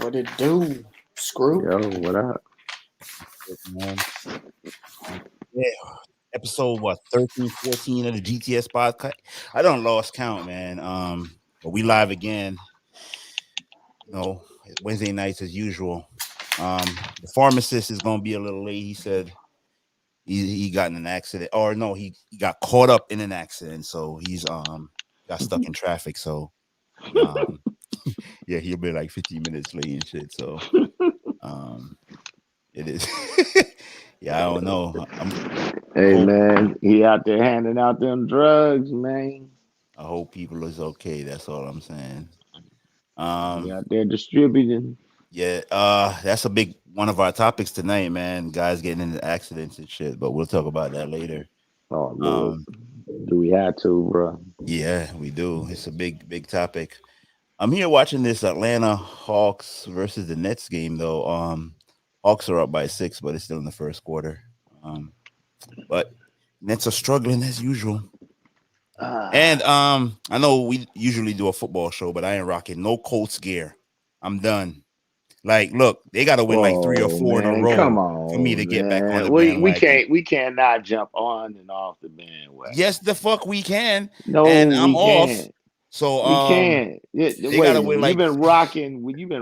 What it do? Screw. Yo, what up? Man. Yeah, episode 13, 14 of the GTS podcast. I don't lost count, man. But we live again. Wednesday nights as usual. The pharmacist is gonna be a little late. He said he got in an accident, or no, he got caught up in an accident, so he's got stuck in traffic. So yeah, he'll be like 15 minutes late and shit. So it is. Yeah, I don't know. Man, he out there handing out them drugs, man. I hope people is okay. That's all I'm saying. He out there distributing. Yeah, that's a big one of our topics tonight, man. Guys getting into accidents and shit, but we'll talk about that later. Oh, Lord. Do we have to, bro? Yeah, we do. It's a big topic. I'm here watching this Atlanta Hawks versus the Nets game, though. Hawks are up by 6, but it's still in the first quarter. But Nets are struggling as usual. And I know we usually do a football show, but I ain't rocking no Colts gear. I'm done. Like, look, they got to win like 3 or 4 in a row for me to get back on the bandwagon. We cannot jump on and off the bandwagon. Yes, the fuck we can. No, and I'm off. Can't. So we can't. They gotta win. You've been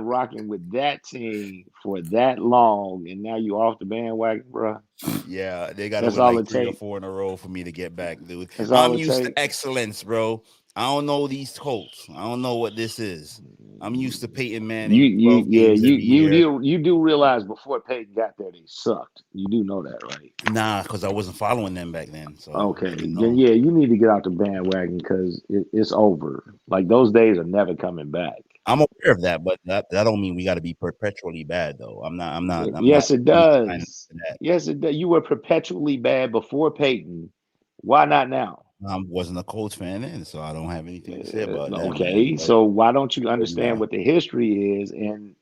rocking with that team for that long, and now you off the bandwagon, bro. Yeah, they gotta win like 3 or 4 in a row for me to get back, dude. I'm used to excellence, bro. I don't know these Colts. I don't know what this is. I'm used to Peyton Manning. You do realize before Peyton got there, they sucked. You do know that, right? Nah, because I wasn't following them back then. So okay, then yeah, you need to get out the bandwagon because it's over. Like those days are never coming back. I'm aware of that, but that don't mean we got to be perpetually bad, though. I'm not. Yes, it does. Yes, it does. You were perpetually bad before Peyton. Why not now? I wasn't a Colts fan then, so I don't have anything to say about that. Okay, so why don't you understand what the history is and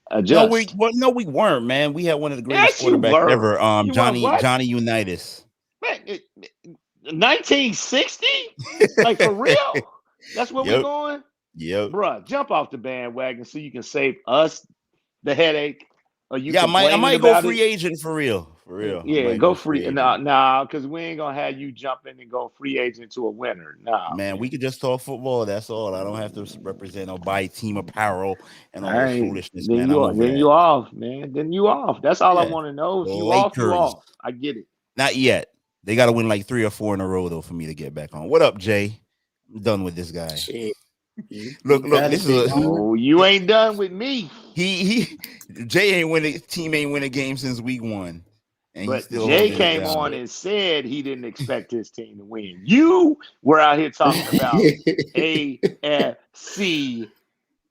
adjust? No, we weren't, man. We had one of the greatest quarterbacks ever, Johnny Unitas. 1960? Like for real? That's where we're going? Yep. Bruh, jump off the bandwagon so you can save us the headache. Or you I might go free agent for real. For real. Yeah, go free. Nah, because we ain't gonna have you jump in and go free agent to a winner. Nah. Man, we could just talk football. That's all. I don't have to represent or buy team apparel and all this foolishness, man. Then you off, man. Then you off. That's all I want to know. If you off. I get it. Not yet. They gotta win like 3 or 4 in a row though for me to get back on. What up, Jay? I'm done with this guy. Shit. Look, this is you ain't done with me. Jay ain't win a game since week 1. But Jay came on and said he didn't expect his team to win. You were out here talking about AFC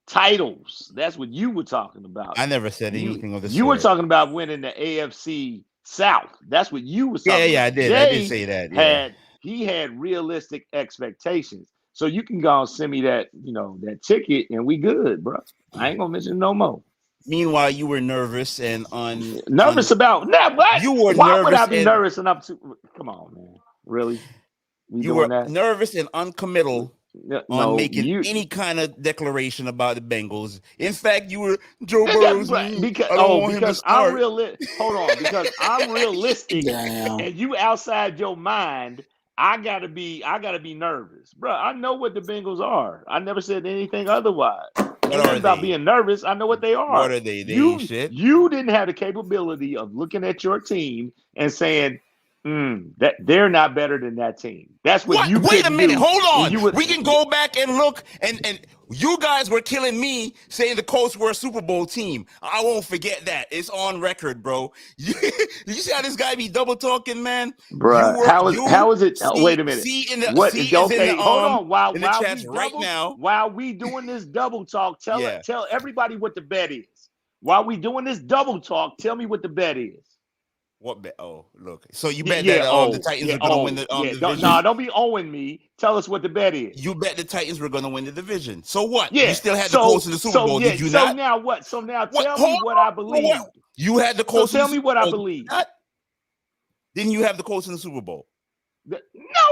titles. That's what you were talking about. I never said anything of the sort. You were talking about winning the AFC South. That's what you was talking about. Yeah, I did. I did say that. Yeah. He had realistic expectations. So you can go and send me that, that ticket and we good, bro. I ain't gonna mention no more. Meanwhile, you were nervous and about what? You were Why would I be nervous and up to? Come on, man. Really? You were nervous and uncommittal on making any kind of declaration about the Bengals. In fact, you were Joe Burrow's because I'm realistic. Hold on, because I'm realistic and you outside your mind. I gotta be nervous, bro. I know what the Bengals are. I never said anything otherwise. It's about being nervous. I know what they are. What are they? You didn't have the capability of looking at your team and saying that they're not better than that team. That's what you. Wait a minute. Hold on. We can go back and look and. You guys were killing me saying the Colts were a Super Bowl team. I won't forget that. It's on record, bro. You see how this guy be double talking, man? Bro, how is it? Wait a minute. Hold on. While we doing this double talk, tell everybody what the bet is. While we doing this double talk, tell me what the bet is. What bet? Oh, look. So you bet that the Titans are going to win the division? No, don't be owing me. Tell us what the bet is. You bet the Titans were going to win the division. So what? Yeah. You still had the Colts in the Super Bowl, did you not? So now what? So now tell me what I believe. You had the Colts. So tell me what I believe. Didn't you have the Colts in the Super Bowl? No,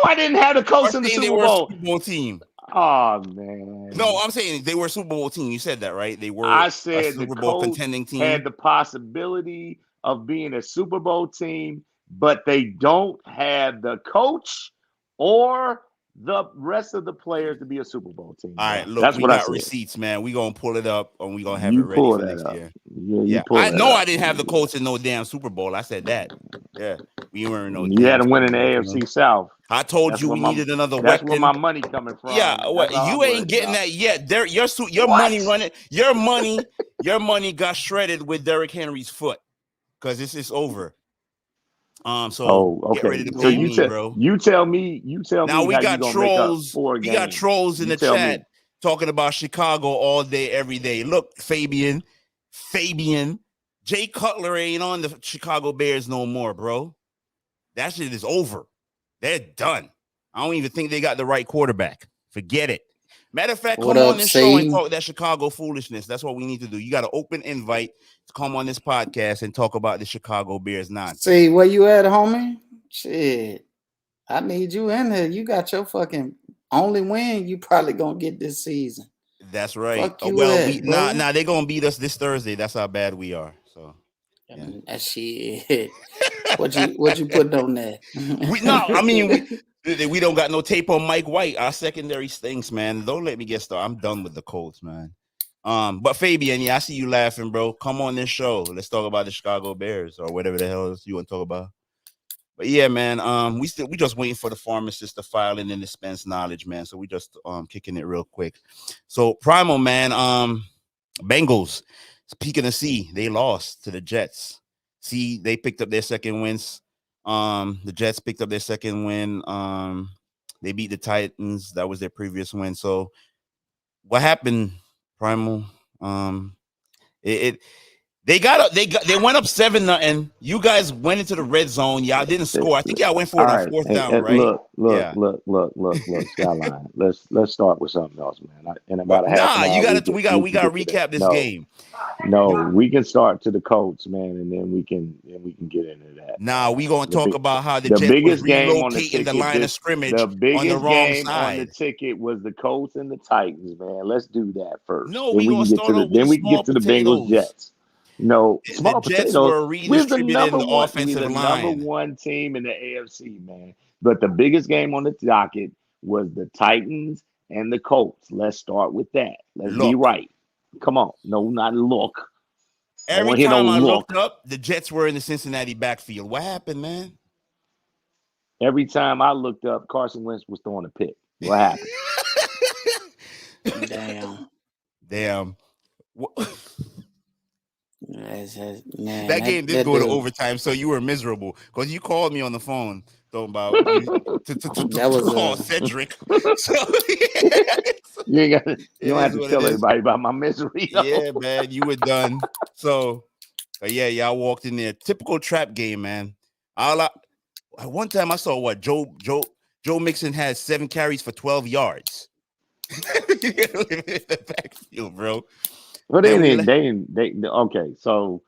I didn't have the Colts in the Super Bowl. Super Bowl team. Oh man. No, I'm saying they were a Super Bowl team. You said that, right? They were I said a Super the Bowl Colts contending team. had the possibility of being a Super Bowl team, but they don't have the coach or the rest of the players to be a Super Bowl team. All right, look, that's we what I got said. receipts, man. We gonna pull it up and we gonna have You it ready pull for that next up. year. Yeah, Yeah, pull I that know up. I didn't have the Colts in no damn Super Bowl. I said that. Yeah, we weren't no. You had to win in the Super Bowl, AFC South. I told That's you where we needed another That's weapon. where my money coming from. Yeah, That's all you I'm ain't worried getting about. that yet. There, your What? money running. Your money got shredded with Derrick Henry's foot because this is over. So okay. get ready to So pay me, bro. You tell me Now we how got you gonna trolls. make up 4 We games. got trolls in the chat talking about Chicago all day, every day. Look, Fabian, Jay Cutler ain't on the Chicago Bears no more, bro. That shit is over. They're done. I don't even think they got the right quarterback. Forget it. Matter of fact, come on this show and talk that Chicago foolishness. That's what we need to do. You got an open invite to come on this podcast and talk about the Chicago Bears nonsense. See, where you at, homie? Shit. I need you in there. You got your fucking only win you probably gonna get this season. That's right. Fuck you Well, they're gonna beat us this Thursday. That's how bad we are. So yeah. That shit. What you putting on that? We don't got no tape on Mike White. Our secondary stinks, man. Don't let me get started. I'm done with the Colts, man. But Fabian, yeah, I see you laughing, bro. Come on this show. Let's talk about the Chicago Bears or whatever the hell you want to talk about. But yeah, man, we just waiting for the pharmacist to file and then dispense knowledge, man. So we just kicking it real quick. So Primal, man, Bengals, peak of the sea, they lost to the Jets. See, they picked up their second wins. The Jets picked up their second win. They beat the Titans. That was their previous win. So what happened, Primal? They went up 7-0. You guys went into the red zone. Y'all didn't score. I think y'all went for it on fourth down, right? Look, Skyline. Let's start with something else, man. In about a half an hour, we got to recap this game. No, we can start to the Colts, man, and then we can get into that. Nah, we gonna talk about how the Jets biggest game relocating the line of scrimmage the biggest on the wrong game side. On the ticket was the Colts and the Titans, man. Let's do that first. No, we gonna start over. Then we can get to the Bengals Jets. No, small the Jets potatoes. were redistributing the offensive line. We're the number one team in the AFC, man. But the biggest game on the docket was the Titans and the Colts. Let's start with that. Let's be right. Come on. No, not look. Every time I looked up, the Jets were in the Cincinnati backfield. What happened, man? Every time I looked up, Carson Wentz was throwing a pick. What happened? Damn. Man, that game did go to overtime, so you were miserable because you called me on the phone talking about to call Cedric. So, you don't have to tell everybody about my misery. Though. Yeah, man, you were done. So, yeah, y'all walked in there. Typical trap game, man. One time I saw Joe Mixon had 7 carries for 12 yards. In the backfield, bro. Well, okay, so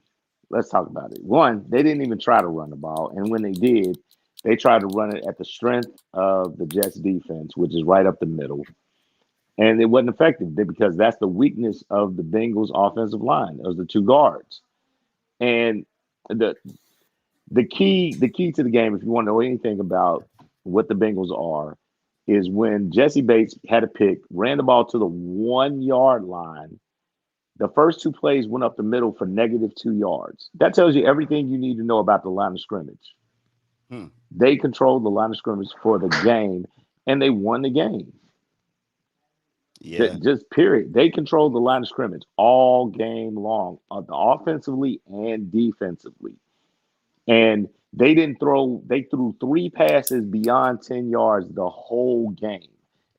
let's talk about it. One, they didn't even try to run the ball. And when they did, they tried to run it at the strength of the Jets defense, which is right up the middle. And it wasn't effective because that's the weakness of the Bengals offensive line. Those are the 2 guards. And the key to the game, if you want to know anything about what the Bengals are, is when Jesse Bates had a pick, ran the ball to the 1-yard line. The first 2 plays went up the middle for -2 yards. That tells you everything you need to know about the line of scrimmage. They controlled the line of scrimmage for the game, and they won the game. Yeah. Just period. They controlled the line of scrimmage all game long, offensively and defensively. And they threw 3 passes beyond 10 yards the whole game.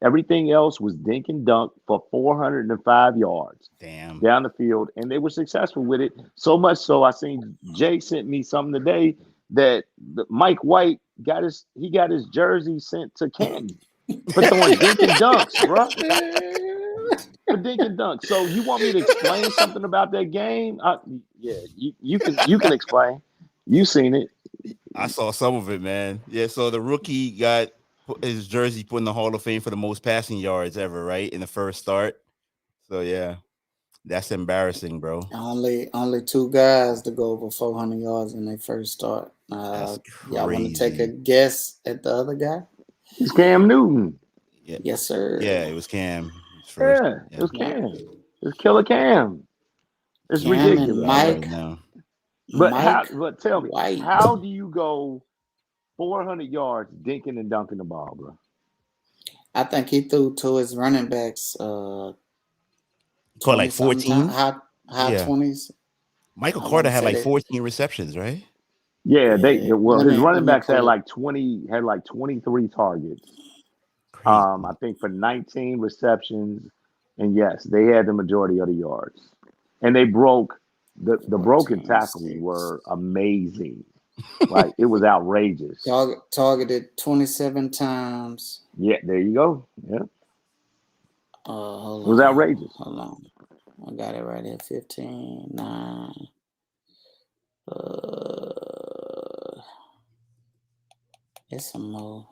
Everything else was dink and dunk for 405 yards. Damn. Down the field, and they were successful with it. So much so, I seen Jay sent me something today that Mike White got his jersey sent to Canton for throwing dink and dunks, bro. For dink and dunks. So you want me to explain something about that game? You can explain. You seen it. I saw some of it, man. Yeah, so the rookie got his jersey put in the Hall of Fame for the most passing yards ever, right? In the first start. So yeah, that's embarrassing, bro. Only two guys to go over 400 yards in their first start. That's Y'all want to take a crazy. guess at the other guy? It's Cam Newton. Yeah, Yes, sir. yeah, it was Cam first. Yeah, Yeah, it was Yeah. Cam. It's Killer Cam. It's Cam and ridiculous. about right Mike now. But tell me, White. how do you go 400 yards dinking and dunking the ball, bro? I think he threw to his running backs Caught 20 like something 14. high Yeah, 20s. Michael I want Carter to had say like that. 14 receptions, right? Yeah, Yeah. well his running Let me backs had pull it. like 23 targets. I Crazy. think for 19 receptions, and yes, they had the majority of the yards. And they broke the broken 14, tackles 6. were amazing. Like it was outrageous. Targeted 27 times. Yeah, there you go. Yeah, Hold it was on. outrageous. Hold on. I got it right here. 15, 9. It's some more.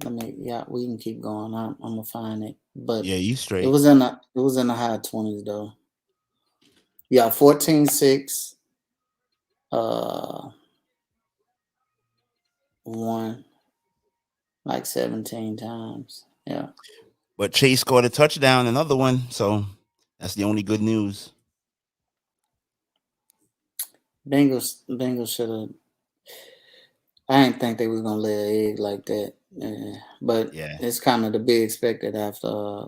We can keep going. I'm gonna find it. But Yeah, you it straight. was in the high 20s though. Yeah, 14-6. 1 like 17 times. Yeah. But Chase scored a touchdown, another one. So that's the only good news. Bengals should have. I didn't think they was gonna lay an egg like that. But Yeah. it's kind of to be expected after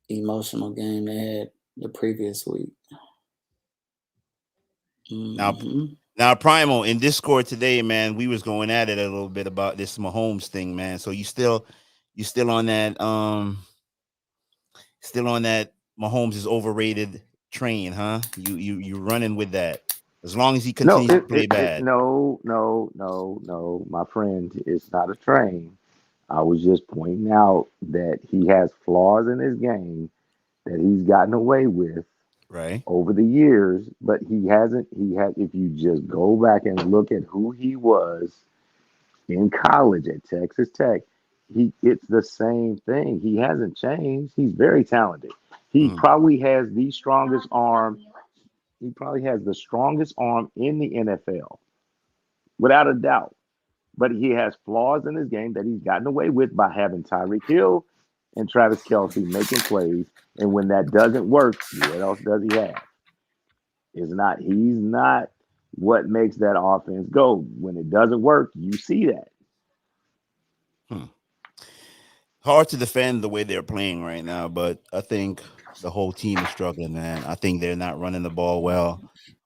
emotional game they had the previous week. Now, Mm-hmm. now, Primo, in Discord today, man, we was going at it a little bit about this Mahomes thing, man. So you still on that Mahomes is overrated train, huh? You running with that. As long as he No, continues to play bad. no, my friend. It's not a train. I was just pointing out that he has flaws in his game that he's gotten away with Right. over the years, but he hasn't. He had. If you just go back and look at who he was in college at Texas Tech, it's the same thing. He hasn't changed. He's very talented. He Mm. probably has the strongest arm. He probably has the strongest arm in the NFL, without a doubt. But he has flaws in his game that he's gotten away with by having Tyreek Hill and Travis Kelsey making plays. And when that doesn't work, what else does he have? He's not what makes that offense go. When it doesn't work, you see that. Hard to defend the way they're playing right now, but I think the whole team is struggling, man. I think they're not running the ball well.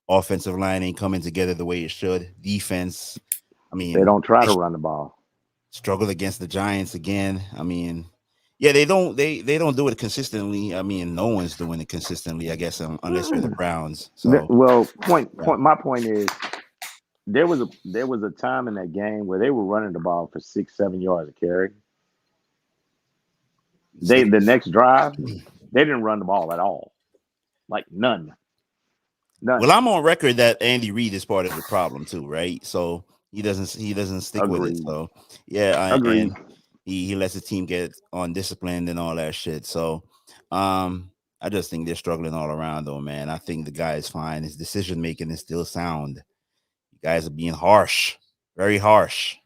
Offensive line ain't coming together the way it should. Defense, I They mean, don't try to run the ball. struggle against the Giants again. I mean, yeah, they don't do it consistently. I mean, no one's doing it consistently, I guess, unless you're the Browns. So Well, yeah. my point is there was a time in that game where they were running the ball for 6-7 yards a carry. The next drive, they didn't run the ball at all. Like none. Well, I'm on record that Andy Reid is part of the problem too, right? So he doesn't stick with it. Agreed. So yeah, Agreed. and he lets the team get undisciplined and all that shit. So I just think they're struggling all around though, man. I think the guy is fine. His decision making is still sound. You guys are being harsh, very harsh.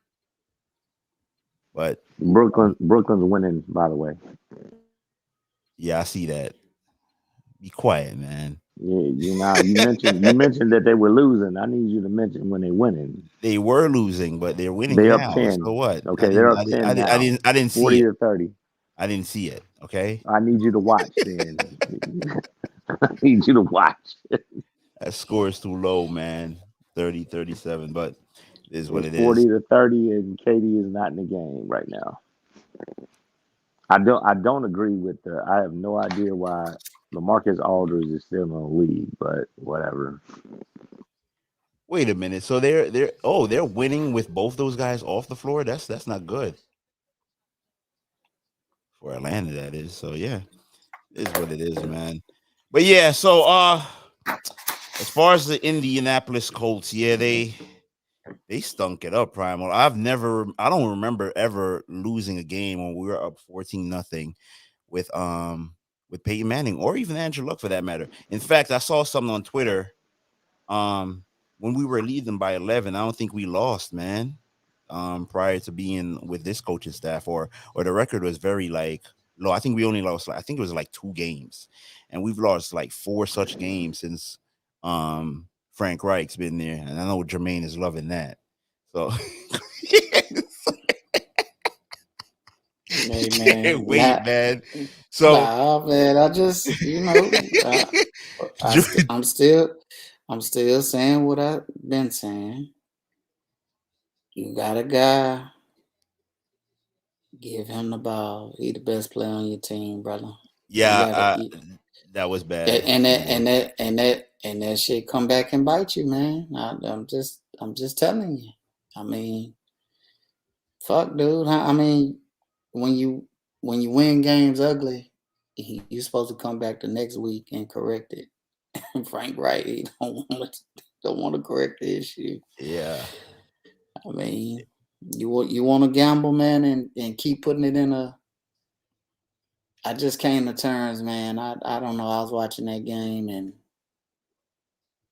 But Brooklyn's winning, by the way. yeah, I see that. Be quiet, man. Yeah, you mentioned that they were losing. I need you to mention when they're winning. They were losing, but they're winning They up now. 10. So what? Okay, they're up 10 now. I didn't see 40 it. to 30. I didn't see it. Okay. I need you to watch then. I need you to watch. That score is too low, man. 30-37, but it is what It's it 40 is. to 30, and Katie is not in the game right now. I don't agree with I have no idea why LaMarcus Aldridge is still in the league, but whatever. Wait a minute. So they're winning with both those guys off the floor. That's not good for Atlanta. That is. So yeah, it is what it is, man. But yeah, so as far as the Indianapolis Colts, yeah, They stunk it up, Primal. I don't remember ever losing a game when we were up 14-0 with Peyton Manning or even Andrew Luck for that matter. In fact, I saw something on Twitter. When we were leading by 11, I don't think we lost, man. Prior to being with this coaching staff, or the record was very like low. I think we only lost, I think it was like 2 games, and we've lost like 4 such games since Frank Reich's been there, and I know Jermaine is loving that. So Hey man, wait, man. So man, I just I'm still saying what I've been saying. You got a guy, give him the ball. He the best player on your team, brother. yeah, that was bad. And that shit come back and bite you, man. I'm just telling you. I mean, fuck, dude. I mean, when you win games ugly, you supposed to come back the next week and correct it. Frank Wright, he don't want to correct the issue. Yeah. I mean, you want to gamble, man, and keep putting it in a. I just came to terms, man. I don't know. I was watching that game and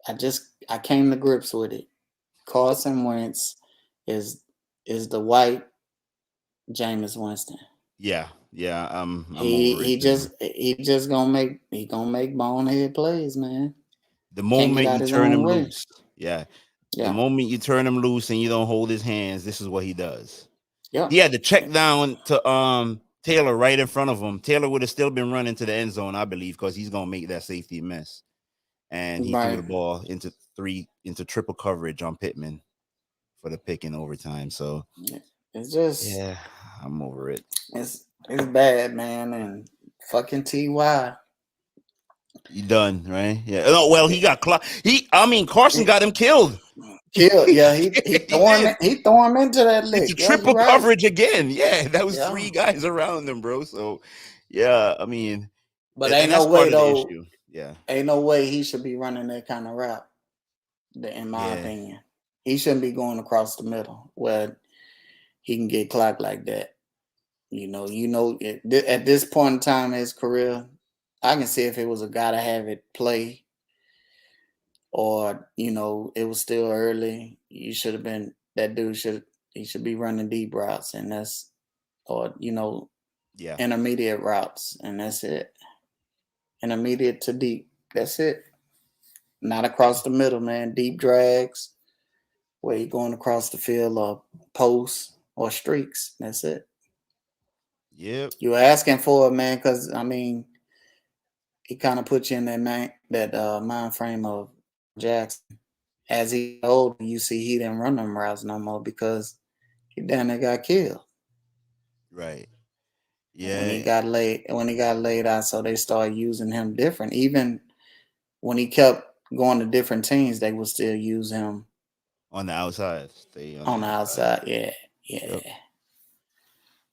I came to grips with it. Carson Wentz is the white Jameis Winston. Yeah. I'm over it. He just gonna make bonehead plays, man. The moment you turn him loose, yeah. The moment you turn him loose and you don't hold his hands, this is what he does. Yeah. He had to check down to Taylor right in front of him. Taylor would have still been running to the end zone, I believe, because he's gonna make that safety mess. And he threw the ball into triple coverage on Pittman for the pick in overtime. So it's just I'm over it. It's bad, man, and fucking Ty. You done, right? Yeah. No, well, he got Carson got him killed. Yeah, he throw him into that lick. It's triple coverage again. Yeah, that was 3 guys around him, bro. So, yeah, I mean, but ain't no way though. Yeah, ain't no way he should be running that kind of route. In my opinion, he shouldn't be going across the middle where he can get clocked like that. At this point in time in his career, I can see if it was a gotta have it play, or it was still early. You should have been that dude. He should be running deep routes, and that's intermediate routes, and that's it. Intermediate to deep. That's it. Not across the middle, man. Deep drags where you're going across the field or posts or streaks. That's it. Yep. You're asking for it, man, because I mean, he kind of puts you in that mind frame of Jackson. As he older, you see he didn't run them routes no more because he damn near got killed. Right. Yeah. When he got laid out, so they started using him different. Even when he kept going to different teams, they would still use him on the outside. On the outside, yeah. Yep.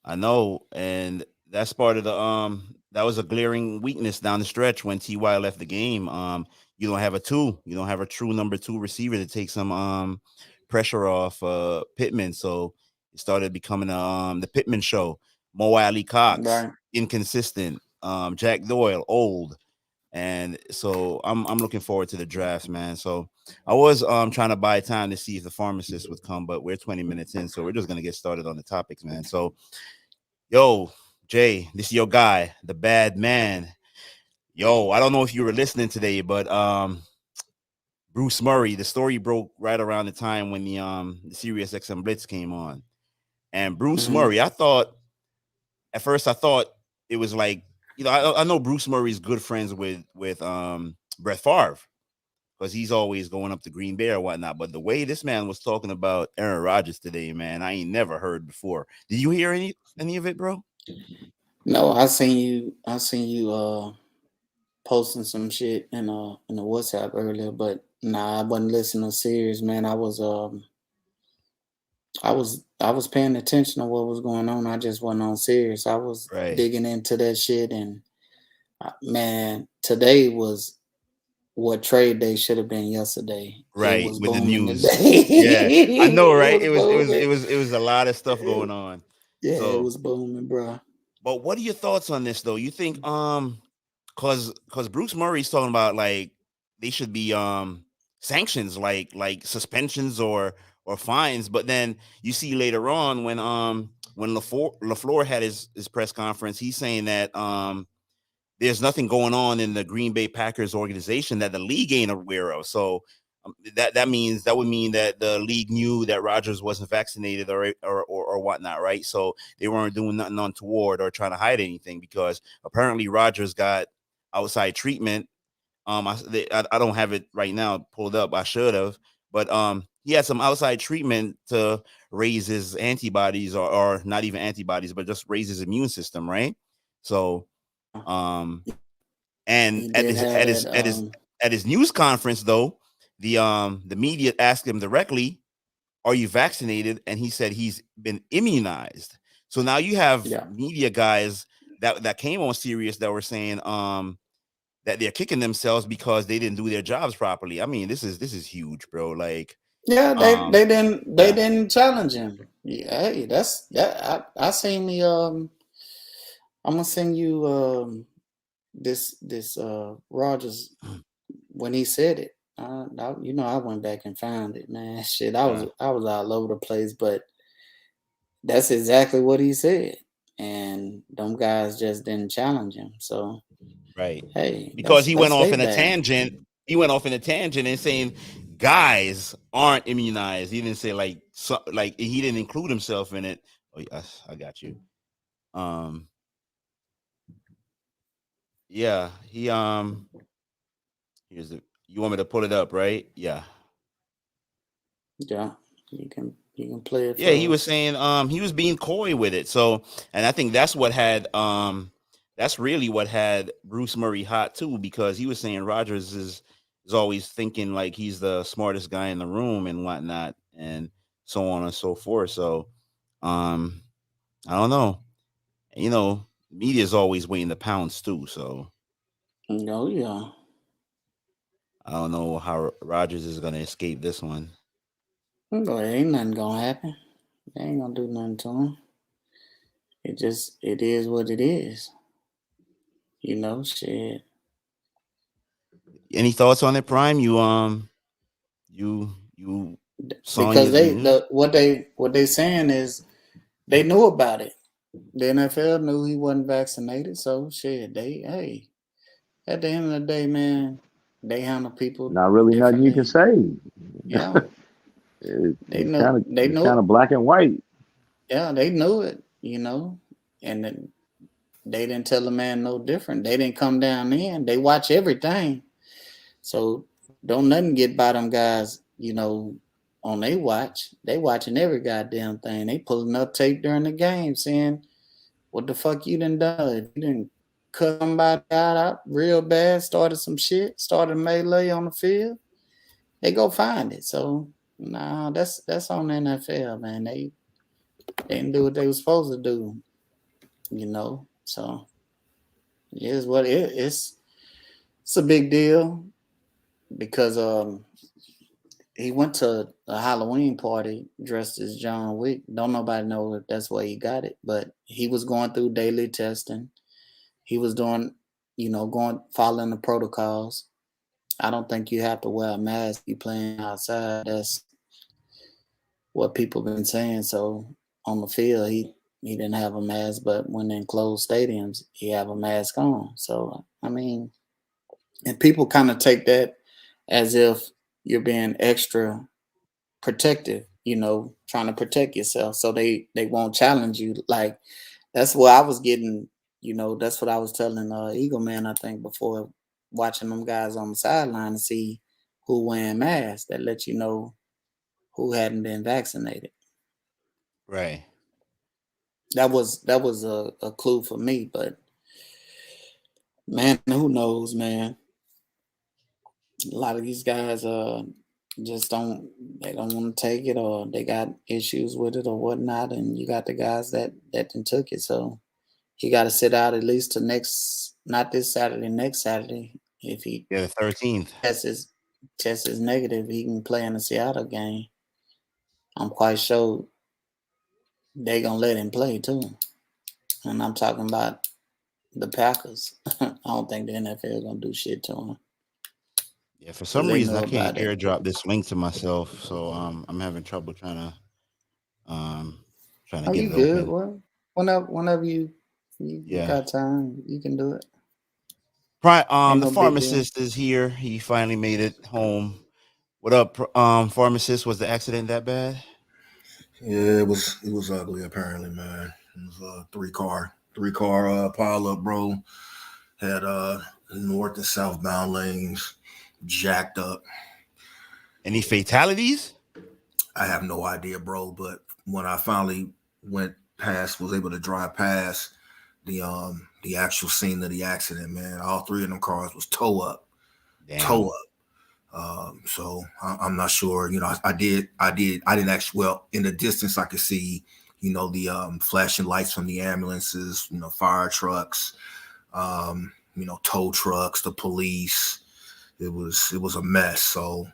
I know, and that's part of the that was a glaring weakness down the stretch when Ty left the game. You don't have a 2, you don't have a true number 2 receiver to take some pressure off Pittman, so it started becoming the Pittman show. Mo Alley Cox, inconsistent. Jack Doyle, old. And so I'm looking forward to the drafts, man. So I was trying to buy time to see if the pharmacist would come, but we're 20 minutes in, so we're just gonna get started on the topics, man. So, yo, Jay, this is your guy, the bad man. Yo, I don't know if you were listening today, but Bruce Murray, the story broke right around the time when the Sirius XM Blitz came on, and Bruce Murray, at first I thought it was like, I know Bruce Murray's good friends with Brett Favre, because he's always going up to Green Bay or whatnot. But the way this man was talking about Aaron Rodgers today, man, I ain't never heard before. Did you hear any of it, bro? No, I seen you posting some shit in the WhatsApp earlier, but nah, I wasn't listening to Sirius, man. I was paying attention to what was going on. I just wasn't on Sirius. I was digging into that shit, and man, today was what trade day should have been yesterday. It Right, was with the booming news. today. Yeah, I know, It right? was It was it was booming. it was it was a lot of stuff going on. Yeah, it So, was booming, bro. but what are your thoughts on this though? You think cause Bruce Murray's talking about like they should be sanctions like suspensions or fines, but then you see later on when LaFleur had his press conference, he's saying that there's nothing going on in the Green Bay Packers organization that the league ain't aware of. So that would mean that the league knew that Rodgers wasn't vaccinated or whatnot, right? So they weren't doing nothing untoward or trying to hide anything because apparently Rodgers got outside treatment. I don't have it right now pulled up. I should have, but he had some outside treatment to raise his antibodies or not even antibodies, but just raise his immune system, right? So Yeah, um, he and did have that. at his news conference though, the media asked him directly, "Are you vaccinated?" And he said he's been immunized. So now you have Yeah, media guys that came on Sirius that were saying that they're kicking themselves because they didn't do their jobs properly. I mean, this is huge, bro. Like, yeah. They yeah, didn't challenge him. Yeah, hey, that's that. I seen the I'm gonna send you this Rogers when he said it. I went back and found it, man. Shit, I was all over the place, but that's exactly what he said, and them guys just didn't challenge him. So right. hey, Because he went that's off they in a bad. tangent. He went off in a tangent and saying guys aren't immunized. He didn't say like he didn't include himself in it. Oh yes, I got you. Um, yeah, he here's the you want me to pull it up, right? Yeah. Yeah, you can play it Yeah, he for was us. saying he was being coy with it. So and I think that's really what had Bruce Murray hot too, because he was saying Rodgers is always thinking like he's the smartest guy in the room and whatnot, and so on and so forth. So um I don't know. You know, media is always weighing the pounds too. So Oh yeah, I don't know how Rodgers is gonna escape this one. no, ain't nothing gonna happen. They ain't gonna do nothing to him. It is what it is. Shit. Any thoughts on it, Prime? You saw any Because of the news? what they saying is they knew about it. The NFL knew he wasn't vaccinated, so shit. At the end of the day, man, they handle people Not really nothing you can differently. say. Yeah, It's kind of they it's kind know. of black and white. Yeah, they knew it. And then they didn't tell the man no different. They didn't come down in. They watch everything. So don't nothing get by them guys, on they watch. They watching every goddamn thing. They pulling up tape during the game saying, what the fuck you done done? If you didn't cut somebody out real bad, started some shit, started a melee on the field, they go find it. So nah, that's on the NFL, man. They didn't do what they were supposed to do. So here's what it's a big deal because he went to a Halloween party dressed as John Wick. Don't nobody know if that's where he got it, but he was going through daily testing. He was doing, going following the protocols. I don't think you have to wear a mask. You playing outside. That's what people been saying. So on the field, he didn't have a mask, but when in closed stadiums, he have a mask on. So I mean, and people kind of take that as if you're being extra protective, trying to protect yourself so they won't challenge you. Like that's what I was getting, that's what I was telling Eagle Man, I think, before, watching them guys on the sideline to see who wearing masks. That let you know who hadn't been vaccinated. Right. That was a clue for me, but man, who knows, man. A lot of these guys just don't want to take it, or they got issues with it or whatnot, and you got the guys that done took it. So he got to sit out at least to next, not this Saturday, next Saturday. If he the 13th test is negative, he can play in the Seattle game. I'm quite sure they're gonna let him play too. And I'm talking about the Packers. I don't think the NFL gonna do shit to him. Yeah, for some They reason know I can't about it. airdrop this link to myself, so I'm having trouble trying to get you it good? open. Well, whenever you got time, you can do it. The pharmacist is here. He finally made it home. What up, pharmacist? Was the accident that bad? Yeah, it was ugly. Apparently, man, it was a three car pile up, bro. Had north and southbound lanes jacked up. Any fatalities? I have no idea, bro. But when I finally was able to drive past the actual scene of the accident, man, all three of them cars was toe up. So I'm not sure. You know, I didn't actually. Well, in the distance, I could see, you know, the flashing lights from the ambulances, you know, fire trucks, you know, tow trucks, the police. It was a mess. So,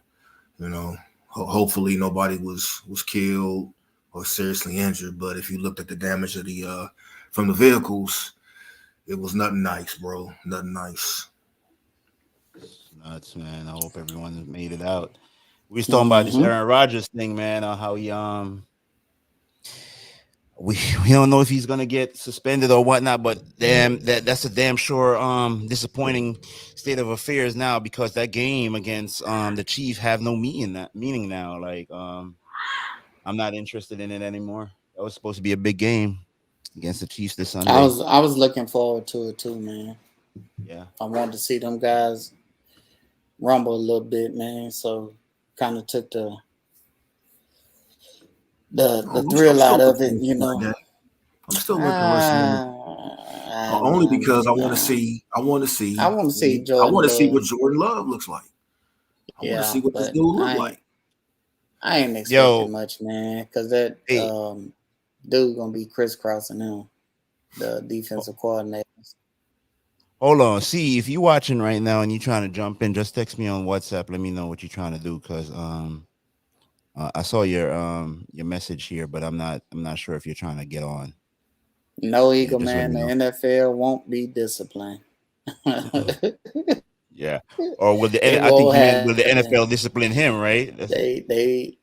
you know, hopefully nobody was killed or seriously injured. But if you looked at the damage of the from the vehicles, it was nothing nice, bro. Nothing nice. Nuts, man. I hope everyone made it out. We was talking about this Aaron Rodgers thing, man. How he we don't know if he's gonna get suspended or whatnot, but damn, that's a damn sure disappointing state of affairs now, because that game against the Chiefs have no meaning now. Like I'm not interested in it anymore. That was supposed to be a big game against the Chiefs this Sunday. I was looking forward to it too, man. Yeah, I wanted to see them guys rumble a little bit, man. So kind of took the thrill out of it, you know. I'm still looking only because I want to see. I want to see what Jordan Love looks like. I want to see what this dude look like. I ain't expecting much, man, because that dude gonna be crisscrossing him, the defensive coordinators. Hold on. See, if you're watching right now and you're trying to jump in, just text me on WhatsApp. Let me know what you're trying to do, because I saw your message here, but I'm not sure if you're trying to get on. No, Eagle, man. The NFL won't be disciplined. Yeah. Or will the I think you meant will the NFL discipline him, right? They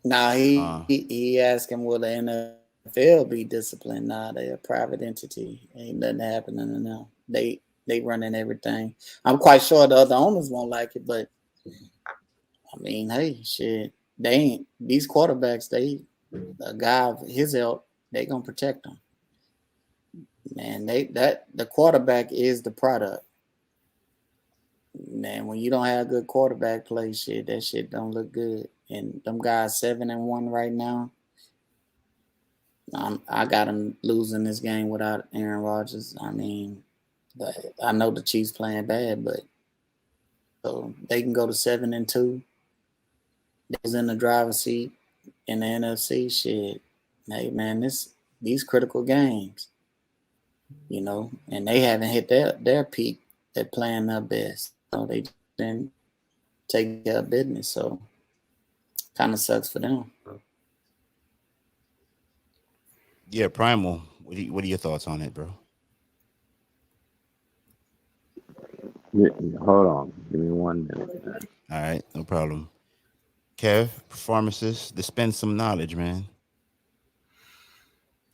Now he asked him, will the NFL be disciplined? Nah, they're a private entity. Ain't nothing happening to them. They running everything. I'm quite sure the other owners won't like it, but I mean, hey, shit, they ain't these quarterbacks. A guy of his ilk, they gonna protect them. Man, the quarterback is the product. Man, when you don't have good quarterback play, shit, that shit don't look good. And them guys 7-1 right now. I got them losing this game without Aaron Rodgers. I mean, I know the Chiefs playing bad, but so they can go to 7-2. They was in the driver's seat in the NFC. Shit, hey man, these critical games, you know, and they haven't hit their peak. They're playing their best. So they didn't take care of business. So kind of sucks for them. Yeah, Primal. What are your thoughts on it, bro? Yeah, hold on. Give me 1 minute. Man. All right, no problem. Kev, pharmacist, dispense some knowledge, man.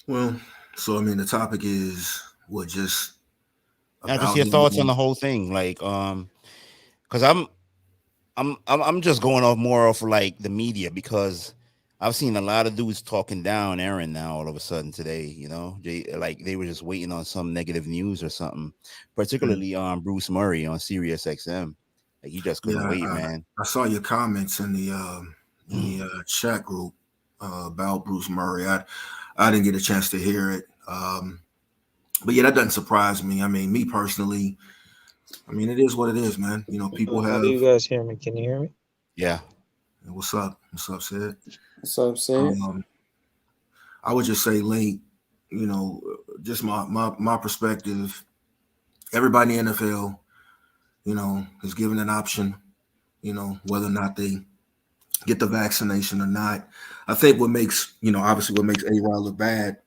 Well, so I mean, the topic is just your thoughts on the whole thing, like, because I'm just going off more of like the media, because I've seen a lot of dudes talking down Aaron now all of a sudden today. You know, they were just waiting on some negative news or something, particularly on Bruce Murray on Sirius XM. Like, you just couldn't wait, man. I saw your comments in the chat group about Bruce Murray. I didn't get a chance to hear it, but yeah, that doesn't surprise me. I mean, me personally, I mean, it is what it is, man. You know, people have. Do you guys hear me? Can you hear me? Yeah. What's up? What's up, Sid? What's up, Sid? I would just say, Link, you know, just my perspective. Everybody in the NFL, is given an option, whether or not they get the vaccination or not. I think what makes, obviously what makes A-Rod look bad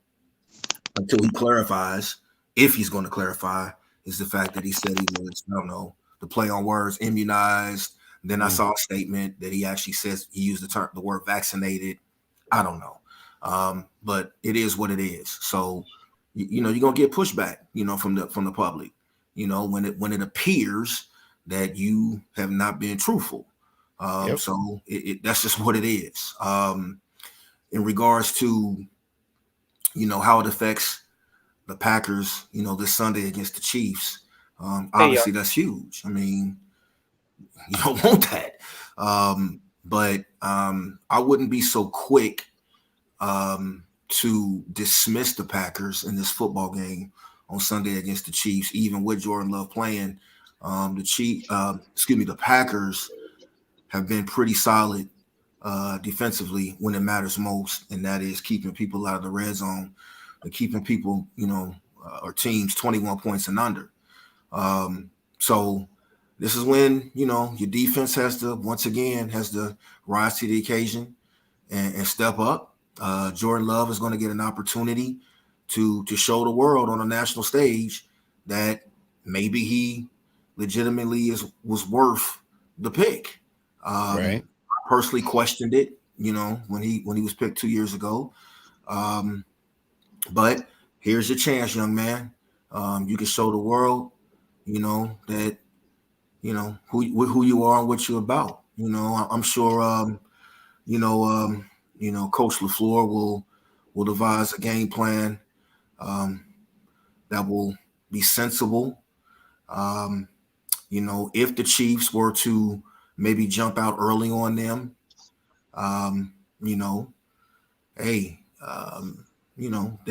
until he clarifies, if he's going to clarify, is the fact that he said he was, I don't know, the play on words, immunized. Then I saw a statement that he actually says he used the word vaccinated. I don't know. But it is what it is. So, you're going to get pushback, from the public, when it appears that you have not been truthful. So that's just what it is. In regards to, how it affects the Packers, this Sunday against the Chiefs, obviously that's huge. I mean, you don't want that. But I wouldn't be so quick to dismiss the Packers in this football game on Sunday against the Chiefs, even with Jordan Love playing. The Packers have been pretty solid defensively when it matters most, and that is keeping people out of the red zone and keeping people, or teams 21 points and under. So this is when, your defense has to rise to the occasion and step up. Jordan Love is going to get an opportunity to show the world on a national stage that maybe he legitimately was worth the pick. Right. I personally questioned it, when he was picked 2 years ago. But here's your chance, young man. You can show the world, that, who you are and what you're about. I'm sure, Coach LaFleur will devise a game plan that will be sensible. If the Chiefs were to maybe jump out early on them, they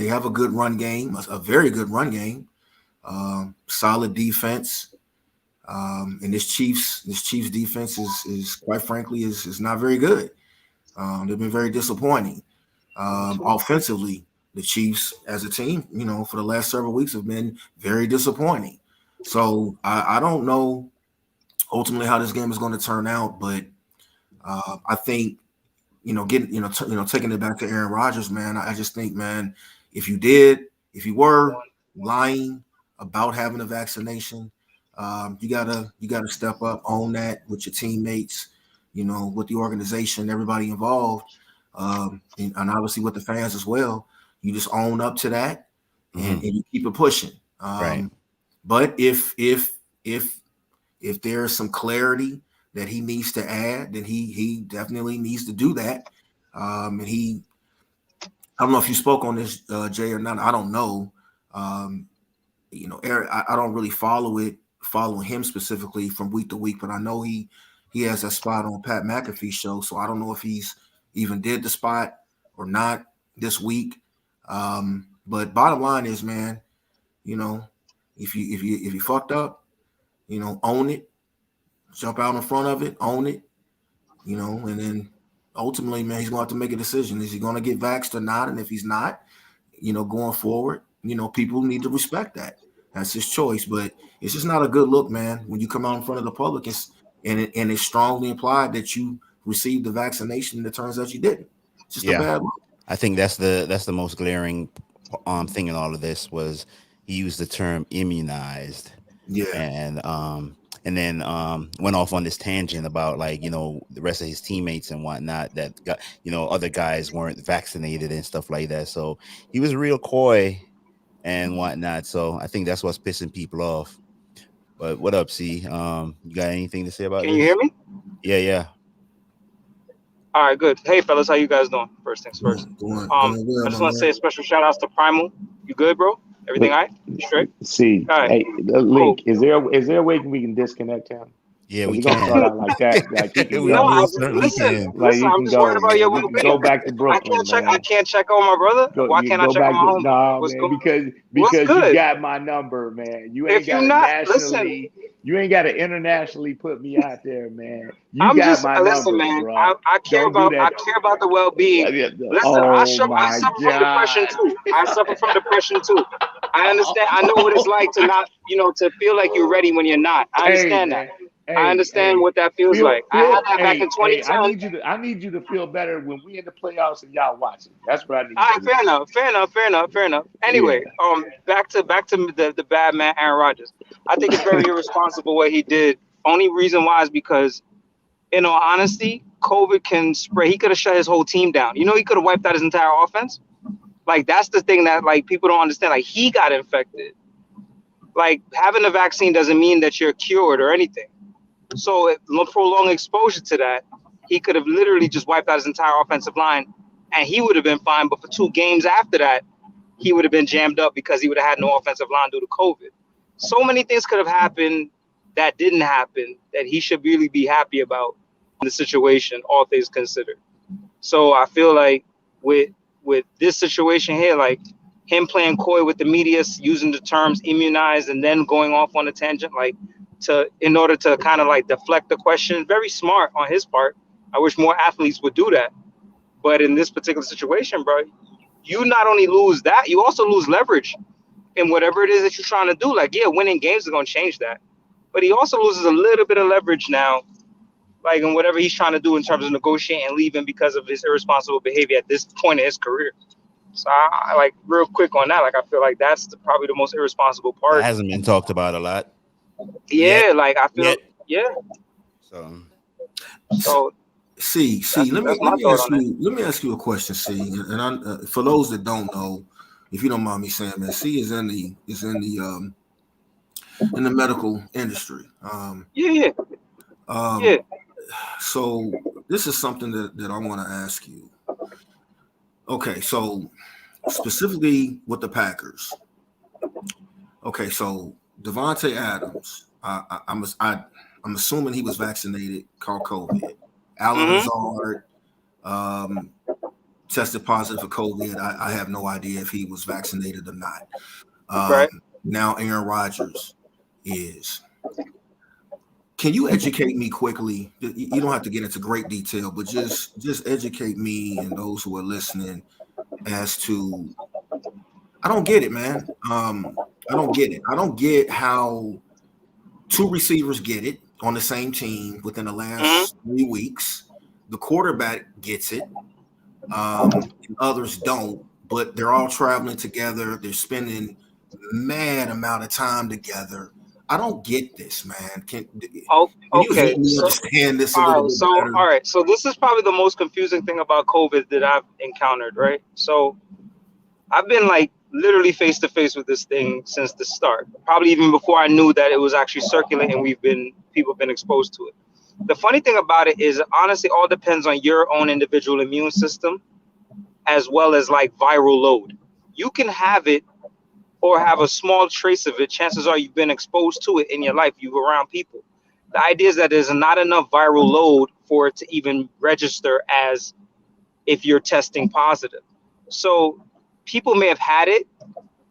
have a good run game, a very good run game, solid defense. And this Chiefs defense is quite frankly is not very good. They've been very disappointing. Offensively, the Chiefs as a team, for the last several weeks have been very disappointing. So I don't know ultimately how this game is going to turn out, but I think, taking it back to Aaron Rodgers, man, I just think, man, if you were lying about having a vaccination, you gotta step up, own that with your teammates, with the organization, everybody involved, and obviously with the fans as well. You just own up to that, and you keep it pushing. Right. But if there is some clarity that he needs to add, then he definitely needs to do that. And I don't know if you spoke on this, Jay, or not. I don't know. Eric, I don't really follow him specifically from week to week, but I know he has a spot on Pat McAfee's show. So I don't know if he's even did the spot or not this week. But bottom line is, man, if you fucked up, own it, jump out in front of it, own it, and then ultimately, man, he's going to have to make a decision. Is he going to get vaxxed or not? And if he's not, going forward, people need to respect that. That's his choice. But it's just not a good look, man, when you come out in front of the public and it's strongly implied that you received the vaccination and it turns out you didn't. It's just a bad look. I think that's the most glaring thing in all of this was he used the term immunized. Yeah. And then went off on this tangent about the rest of his teammates and whatnot that got, other guys weren't vaccinated and stuff like that. So he was real coy and whatnot. So I think that's what's pissing people off. But what up, C? You got anything to say about this? Can you hear me? Yeah. All right, good. Hey, fellas, how you guys doing? First things first. I just want to say a special shout outs to Primal. You good, bro? Everything all right? You straight? See, right. Hey, Link, cool. Is there a way we can disconnect him? Yeah, we can. Start out like that. Like he can listen, I'm just worried about your well-being. Go back to Brooklyn. I can't check on my brother. Why can't I check on my home? No, man, because you got my number, man. You ain't got nationally. You ain't got to internationally put me out there, man. You got my number, man. Bro. I care about the well-being. Listen, I suffer from depression too. I understand. I know what it's like to not, to feel like you're ready when you're not. I understand that. I understand what that feels like. I had that back in 2010. I need you to feel better when we in the playoffs and y'all watching. That's what I need. All right, fair enough. Anyway, back to the bad man Aaron Rodgers. I think it's very irresponsible what he did. Only reason why is because, in all honesty, COVID can spread. He could have shut his whole team down. He could have wiped out his entire offense. Like, that's the thing that, like, people don't understand. Like, he got infected. Like, having a vaccine doesn't mean that you're cured or anything. So, prolonged exposure to that, he could have literally just wiped out his entire offensive line, and he would have been fine. But for 2 games after that, he would have been jammed up because he would have had no offensive line due to COVID. So many things could have happened that didn't happen that he should really be happy about in the situation, all things considered. So I feel like with this situation here, like him playing coy with the media, using the terms immunized and then going off on a tangent, like in order to kind of like deflect the question, very smart on his part. I wish more athletes would do that. But in this particular situation, bro, you not only lose that, you also lose leverage in whatever it is that you're trying to do. Like, yeah, winning games is going to change that. But he also loses a little bit of leverage now, like in whatever he's trying to do in terms of negotiating and leaving because of his irresponsible behavior at this point in his career. So I like real quick on that. Like, I feel like that's probably the most irresponsible part. That hasn't been talked about a lot. Yeah, like I feel, So see, let me ask you a question, see, and for those that don't know, if you don't mind me saying, man, C is in the medical industry. So this is something that I want to ask you. Okay, so specifically with the Packers. Okay, so Devontae Adams, I'm assuming he was vaccinated, caught COVID. Alan Lazard tested positive for COVID. I have no idea if he was vaccinated or not. Right. Now Aaron Rodgers is. Can you educate me quickly? You don't have to get into great detail, but just educate me and those who are listening as to. I don't get it, man. I don't get it. I don't get how 2 receivers get it on the same team within the last 3 weeks. The quarterback gets it. And others don't, but they're all traveling together. They're spending mad amount of time together. I don't get this, man. Can you help me understand this a little bit better? All right. So this is probably the most confusing thing about COVID that I've encountered, right? So I've been like literally face to face with this thing since the start, probably even before I knew that it was actually circulating. People have been exposed to it. The funny thing about it is, honestly, all depends on your own individual immune system, as well as like viral load. You can have it or have a small trace of it. Chances are you've been exposed to it in your life. You're around people. The idea is that there's not enough viral load for it to even register as if you're testing positive. So people may have had it,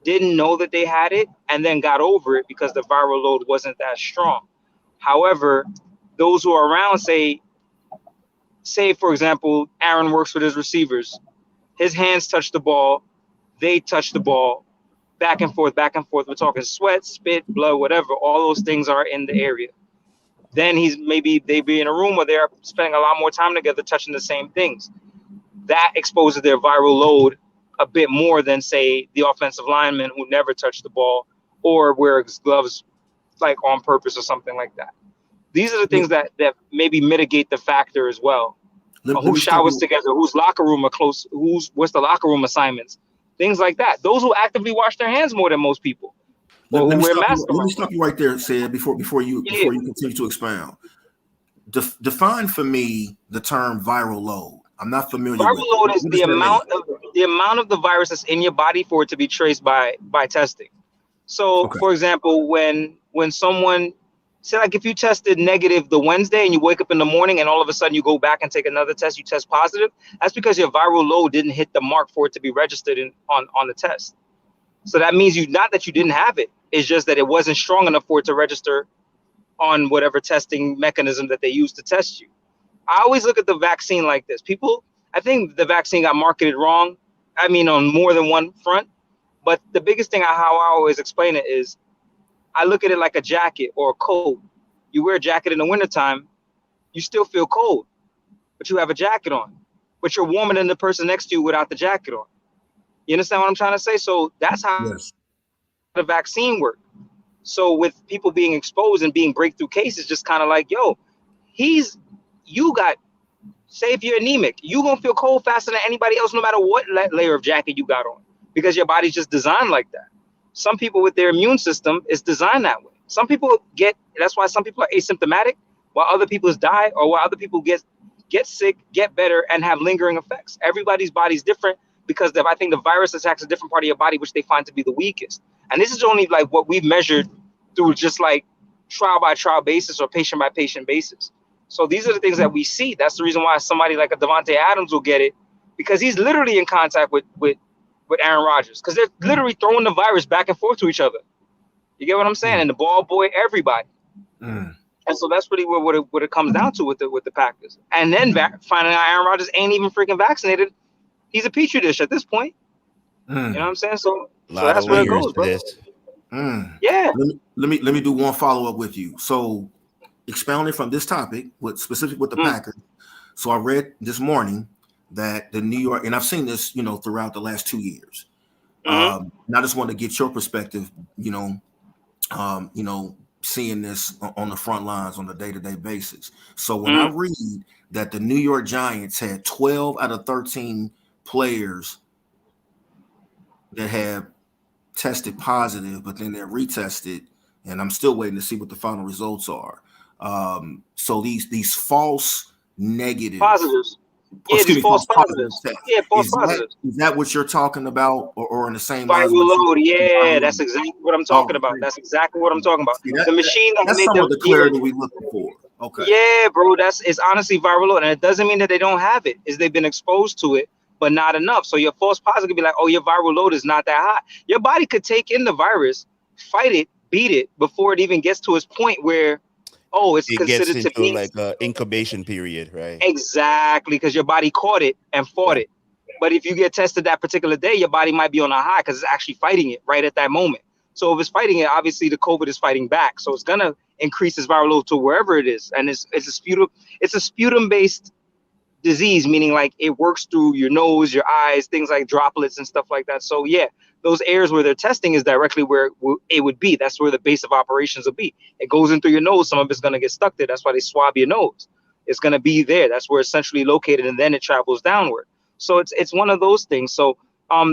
didn't know that they had it, and then got over it because the viral load wasn't that strong. However, those who are around, say for example, Aaron works with his receivers. His hands touch the ball, they touch the ball, back and forth. We're talking sweat, spit, blood, whatever. All those things are in the area. Then they be in a room where they're spending a lot more time together, touching the same things. That exposes their viral load a bit more than, say, the offensive lineman who never touched the ball or wears gloves like on purpose or something like that. These are the things that maybe mitigate the factor as well. Who showers together, whose locker room are close, what's the locker room assignments, things like that. Those who actively wash their hands more than most people. Let me stop you right there, Sid, before you continue to expound. Define for me the term viral load. I'm not familiar with it. Viral load is the amount of the virus that's in your body for it to be traced by testing. So, for example, when someone, say like if you tested negative the Wednesday and you wake up in the morning and all of a sudden you go back and take another test, you test positive, that's because your viral load didn't hit the mark for it to be registered on the test. So that means not that you didn't have it, it's just that it wasn't strong enough for it to register on whatever testing mechanism that they use to test you. I always look at the vaccine like this. I think the vaccine got marketed wrong. I mean, on more than one front, But the biggest thing, how I always explain it is, I look at it like a jacket or a coat. You wear a jacket in the wintertime, you still feel cold, but you have a jacket on. But you're warmer than the person next to you without the jacket on. You understand what I'm trying to say? So that's how the vaccine works. So with people being exposed and being breakthrough cases, just kind of like, yo, say if you're anemic, you're going to feel cold faster than anybody else, no matter what layer of jacket you got on, because your body's just designed like that. Some people with their immune system is designed that way. Some people that's why some people are asymptomatic, while other people die, or while other people get sick, get better, and have lingering effects. Everybody's body's different, because I think the virus attacks a different part of your body, which they find to be the weakest. And this is only like what we've measured through just like trial by trial basis or patient by patient basis. So these are the things that we see. That's the reason why somebody like a Devontae Adams will get it, because he's literally in contact with Aaron Rodgers, because they're literally throwing the virus back and forth to each other. You get what I'm saying? And the ball boy, everybody. And so that's really what it comes down to with the Packers. And then finding out Aaron Rodgers ain't even freaking vaccinated. He's a petri dish at this point. You know what I'm saying? So that's where it goes, bro. Yeah. Let me do one follow up with you. So, expounding from this topic, specific with the Packers. So I read this morning that the New York, and I've seen this, throughout the last 2 years. And I just want to get your perspective, seeing this on the front lines on a day-to-day basis. So when I read that the New York Giants had 12 out of 13 players that have tested positive, but then they're retested, and I'm still waiting to see what the final results are. So these false negative positives. Yeah, these false positives. Yeah, false positives. Is that what you're talking about, or in the same viral load? Yeah, that's exactly what I'm talking about. That's exactly what I'm talking about. See, the machine that's some of the clarity we're looking for. Okay. Yeah, bro, it's honestly viral load, and it doesn't mean that they don't have it. Is they've been exposed to it, but not enough. So your false positive could be like, oh, your viral load is not that high. Your body could take in the virus, fight it, beat it before it even gets to its point where, it considered to be like an incubation period, right? Exactly, because your body caught it and fought it. But if you get tested that particular day, your body might be on a high because it's actually fighting it right at that moment. So if it's fighting it, obviously the COVID is fighting back. So it's gonna increase its viral load to wherever it is, and it's a sputum based disease, meaning like it works through your nose, your eyes, things like droplets and stuff like that. So yeah, those areas where they're testing is directly where it would be. That's where the base of operations will be. It goes in through your nose. Some of it's going to get stuck there. That's why they swab your nose. It's going to be there. That's where it's centrally located, and then it travels downward. So it's one of those things. So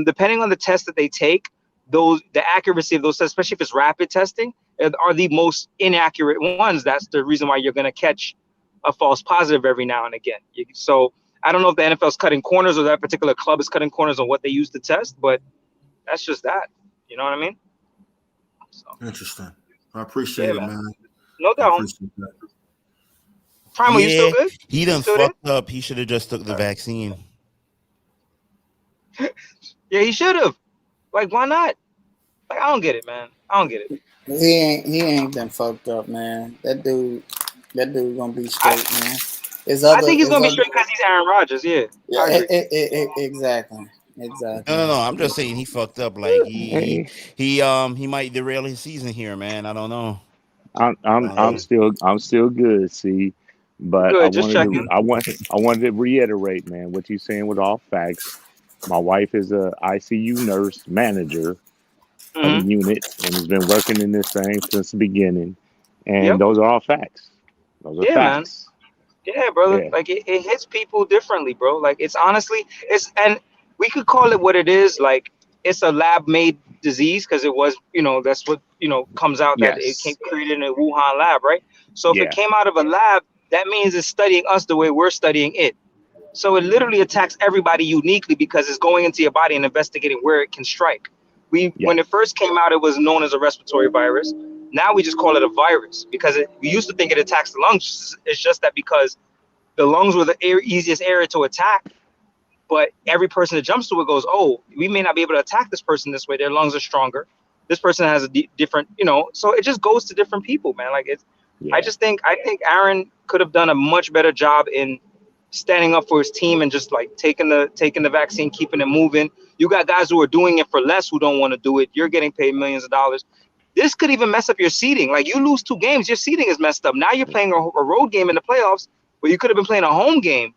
depending on the test that they take, the accuracy of those tests, especially if it's rapid testing, are the most inaccurate ones. That's the reason why you're going to catch a false positive every now and again. So I don't know if the NFL is cutting corners or that particular club is cutting corners on what they use to test, but that's just that. You know what I mean? So. Interesting. I appreciate it, man. No doubt. Primal, you still good? He done fucked up. He should have just took the vaccine. Yeah, he should have. Like, why not? Like, I don't get it, man. I don't get it. He ain't done fucked up, man. That dude gonna be straight, man. I think he's gonna be straight because he's Aaron Rodgers. Yeah. Exactly. No. I'm just saying he fucked up. Like he might derail his season here, man. I don't know. I'm still good. See, but good, I wanted to reiterate, man, what you're saying with all facts. My wife is a ICU nurse manager of the unit and has been working in this thing since the beginning. And those are all facts. Those are facts. Man. Yeah, brother. Yeah. Like it hits people differently, bro. Like it's honestly, and we could call it what it is. Like it's a lab made disease because it was, that's what, comes out that it came created in a Wuhan lab, right? So if it came out of a lab, that means it's studying us the way we're studying it. So it literally attacks everybody uniquely because it's going into your body and investigating where it can strike. When it first came out, it was known as a respiratory virus. Now we just call it a virus because we used to think it attacks the lungs. It's just that because the lungs were the easiest area to attack, but every person that jumps to it goes, oh, we may not be able to attack this person this way. Their lungs are stronger. This person has a different, so it just goes to different people, man. Like I think Aaron could have done a much better job in standing up for his team and just like taking the vaccine, keeping it moving. You got guys who are doing it for less who don't want to do it. You're getting paid millions of dollars. This could even mess up your seeding. Like you lose 2 games, your seeding is messed up. Now you're playing a road game in the playoffs where you could have been playing a home game.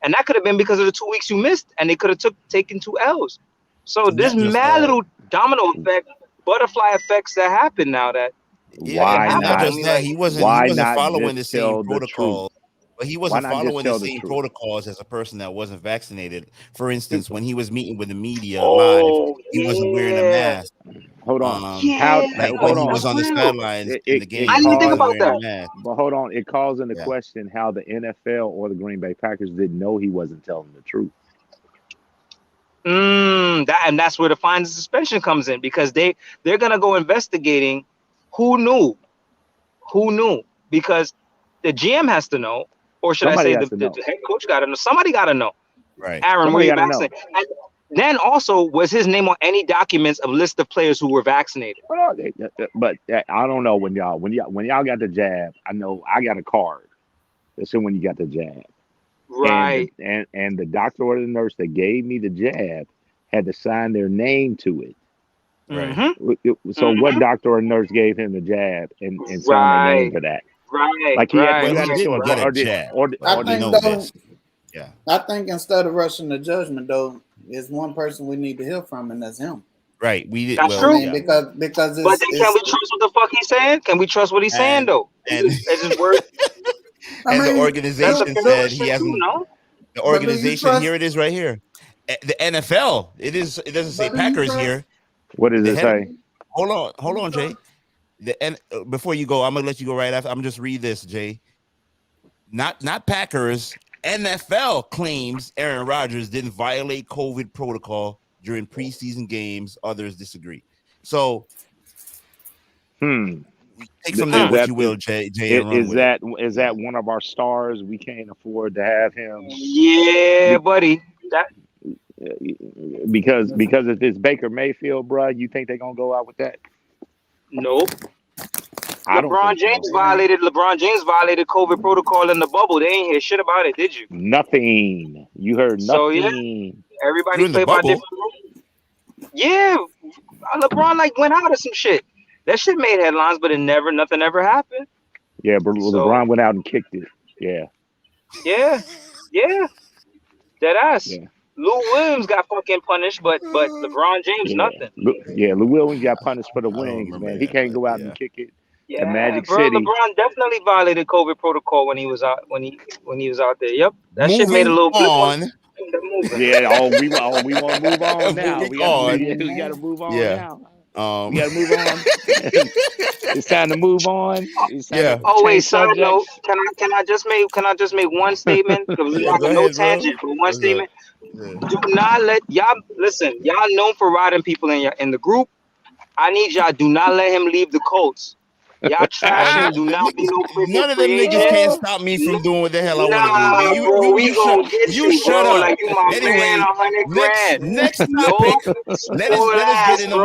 And that could have been because of the 2 weeks you missed, and they could have taken 2 L's. So this mad little domino effect, butterfly effects that happen now. That why not? Just that he wasn't following the same protocol. But he wasn't following the same protocols as a person that wasn't vaccinated. For instance, when he was meeting with the media live, he wasn't wearing a mask. Hold on. When he was on the sideline in the game, I didn't think about that. But hold on, it calls into question how the NFL or the Green Bay Packers didn't know he wasn't telling the truth. That's where the fines and suspension comes in, because they're gonna go investigating who knew, because the GM has to know, or should I say the head coach got to know. Somebody got to know. Right, Aaron, were you vaccinated? And then also, was his name on any documents of list of players who were vaccinated? But I don't know when y'all got the jab. I know I got a card. That's when you got the jab. Right. And the doctor or the nurse that gave me the jab had to sign their name to it. Right. So what doctor or nurse gave him the jab and signed their name to that? Right. Like he had to show a jab. I think instead of rushing to judgment, though, there's one person we need to hear from, and that's him. Right. That's true. Yeah. Because but then can we trust what the fuck he's saying? Can we trust what he's saying though? And it's just word. The organization said he hasn't. The organization, here it is right here. The NFL. It doesn't say Packers here. What does it say? Hold on, Jay. Before you go, I'm gonna let you go right after. I'm gonna just read this, Jay. Not Packers. NFL claims Aaron Rodgers didn't violate COVID protocol during preseason games. Others disagree. So, take from that what you will, Jay. Is that one of our stars? We can't afford to have him. Yeah, buddy. Because if it's Baker Mayfield, bro, you think they're gonna go out with that? Nope. LeBron James violated COVID protocol in the bubble. They ain't hear shit about it, did you? Nothing. You heard nothing. So yeah, everybody played by different rules. Yeah, LeBron went out of some shit. That shit made headlines, but nothing ever happened. Yeah, but LeBron went out and kicked it. Yeah. Dead ass. Yeah. Lou Williams got fucking punished, but LeBron James nothing. Lou Williams got punished for the wings, man. He can't go out and kick it. Yeah, Magic City. LeBron definitely violated COVID protocol when he was out there. Yep, that shit made a little blip on. Yeah, we want to move on now. We got to move on now. We got to move on. It's time to move on. Wait, side note. Can I just make one statement? No tangent, but one statement. Do not let y'all listen. Y'all known for riding people in the group. I need y'all. Do not let him leave the Colts. Y'all trashing. Do not be no freaking. None of them niggas can't stop me from doing what the hell I want to do. You shut up. Like you my anyway, man, 100 grand. Next topic. Let us get in a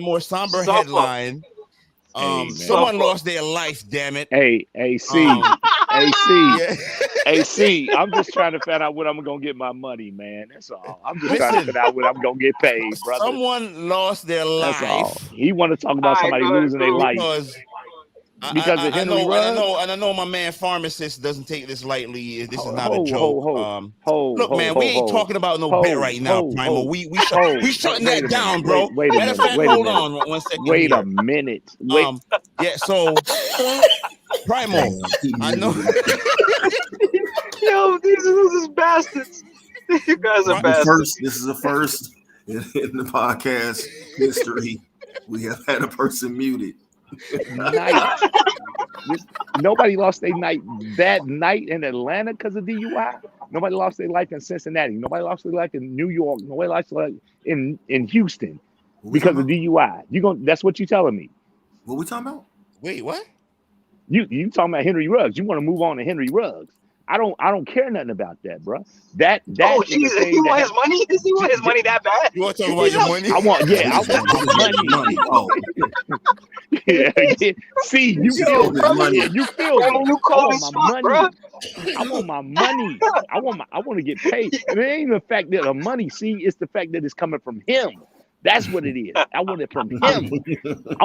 more somber headline. Someone lost their life, damn it. AC. I'm just trying to find out what I'm gonna get my money, man. That's all. I'm just trying to find out what I'm gonna get paid, brother. Someone lost their life. That's all. He want to talk about somebody losing their life because of Henry Ruggs. I know my man pharmacist doesn't take this lightly. This is not a joke. Look, man, we ain't talking about no bet right now, Primal. We shutting that down, bro. Hold on 1 second. Wait a minute. So Primal, I know. Yo, these are bastards. You guys are bastards. This is the first in the podcast history we have had a person muted. Nobody lost their night that night in Atlanta because of DUI. Nobody lost their life in Cincinnati. Nobody lost their life in New York. Nobody lost their life in Houston because of DUI. That's what you're telling me. What we talking about? Wait, what? You talking about Henry Ruggs? You want to move on to Henry Ruggs? I don't care nothing about that, bro. That Jesus, he want his money? Does he want his money that bad? You want to talk about your money? I want my money. See, you feel money. You feel Bro, you cold as fuck, bro. I want my money. I want to get paid. And it ain't the fact that the money. See, it's the fact that it's coming from him. That's what it is. I want it from him. I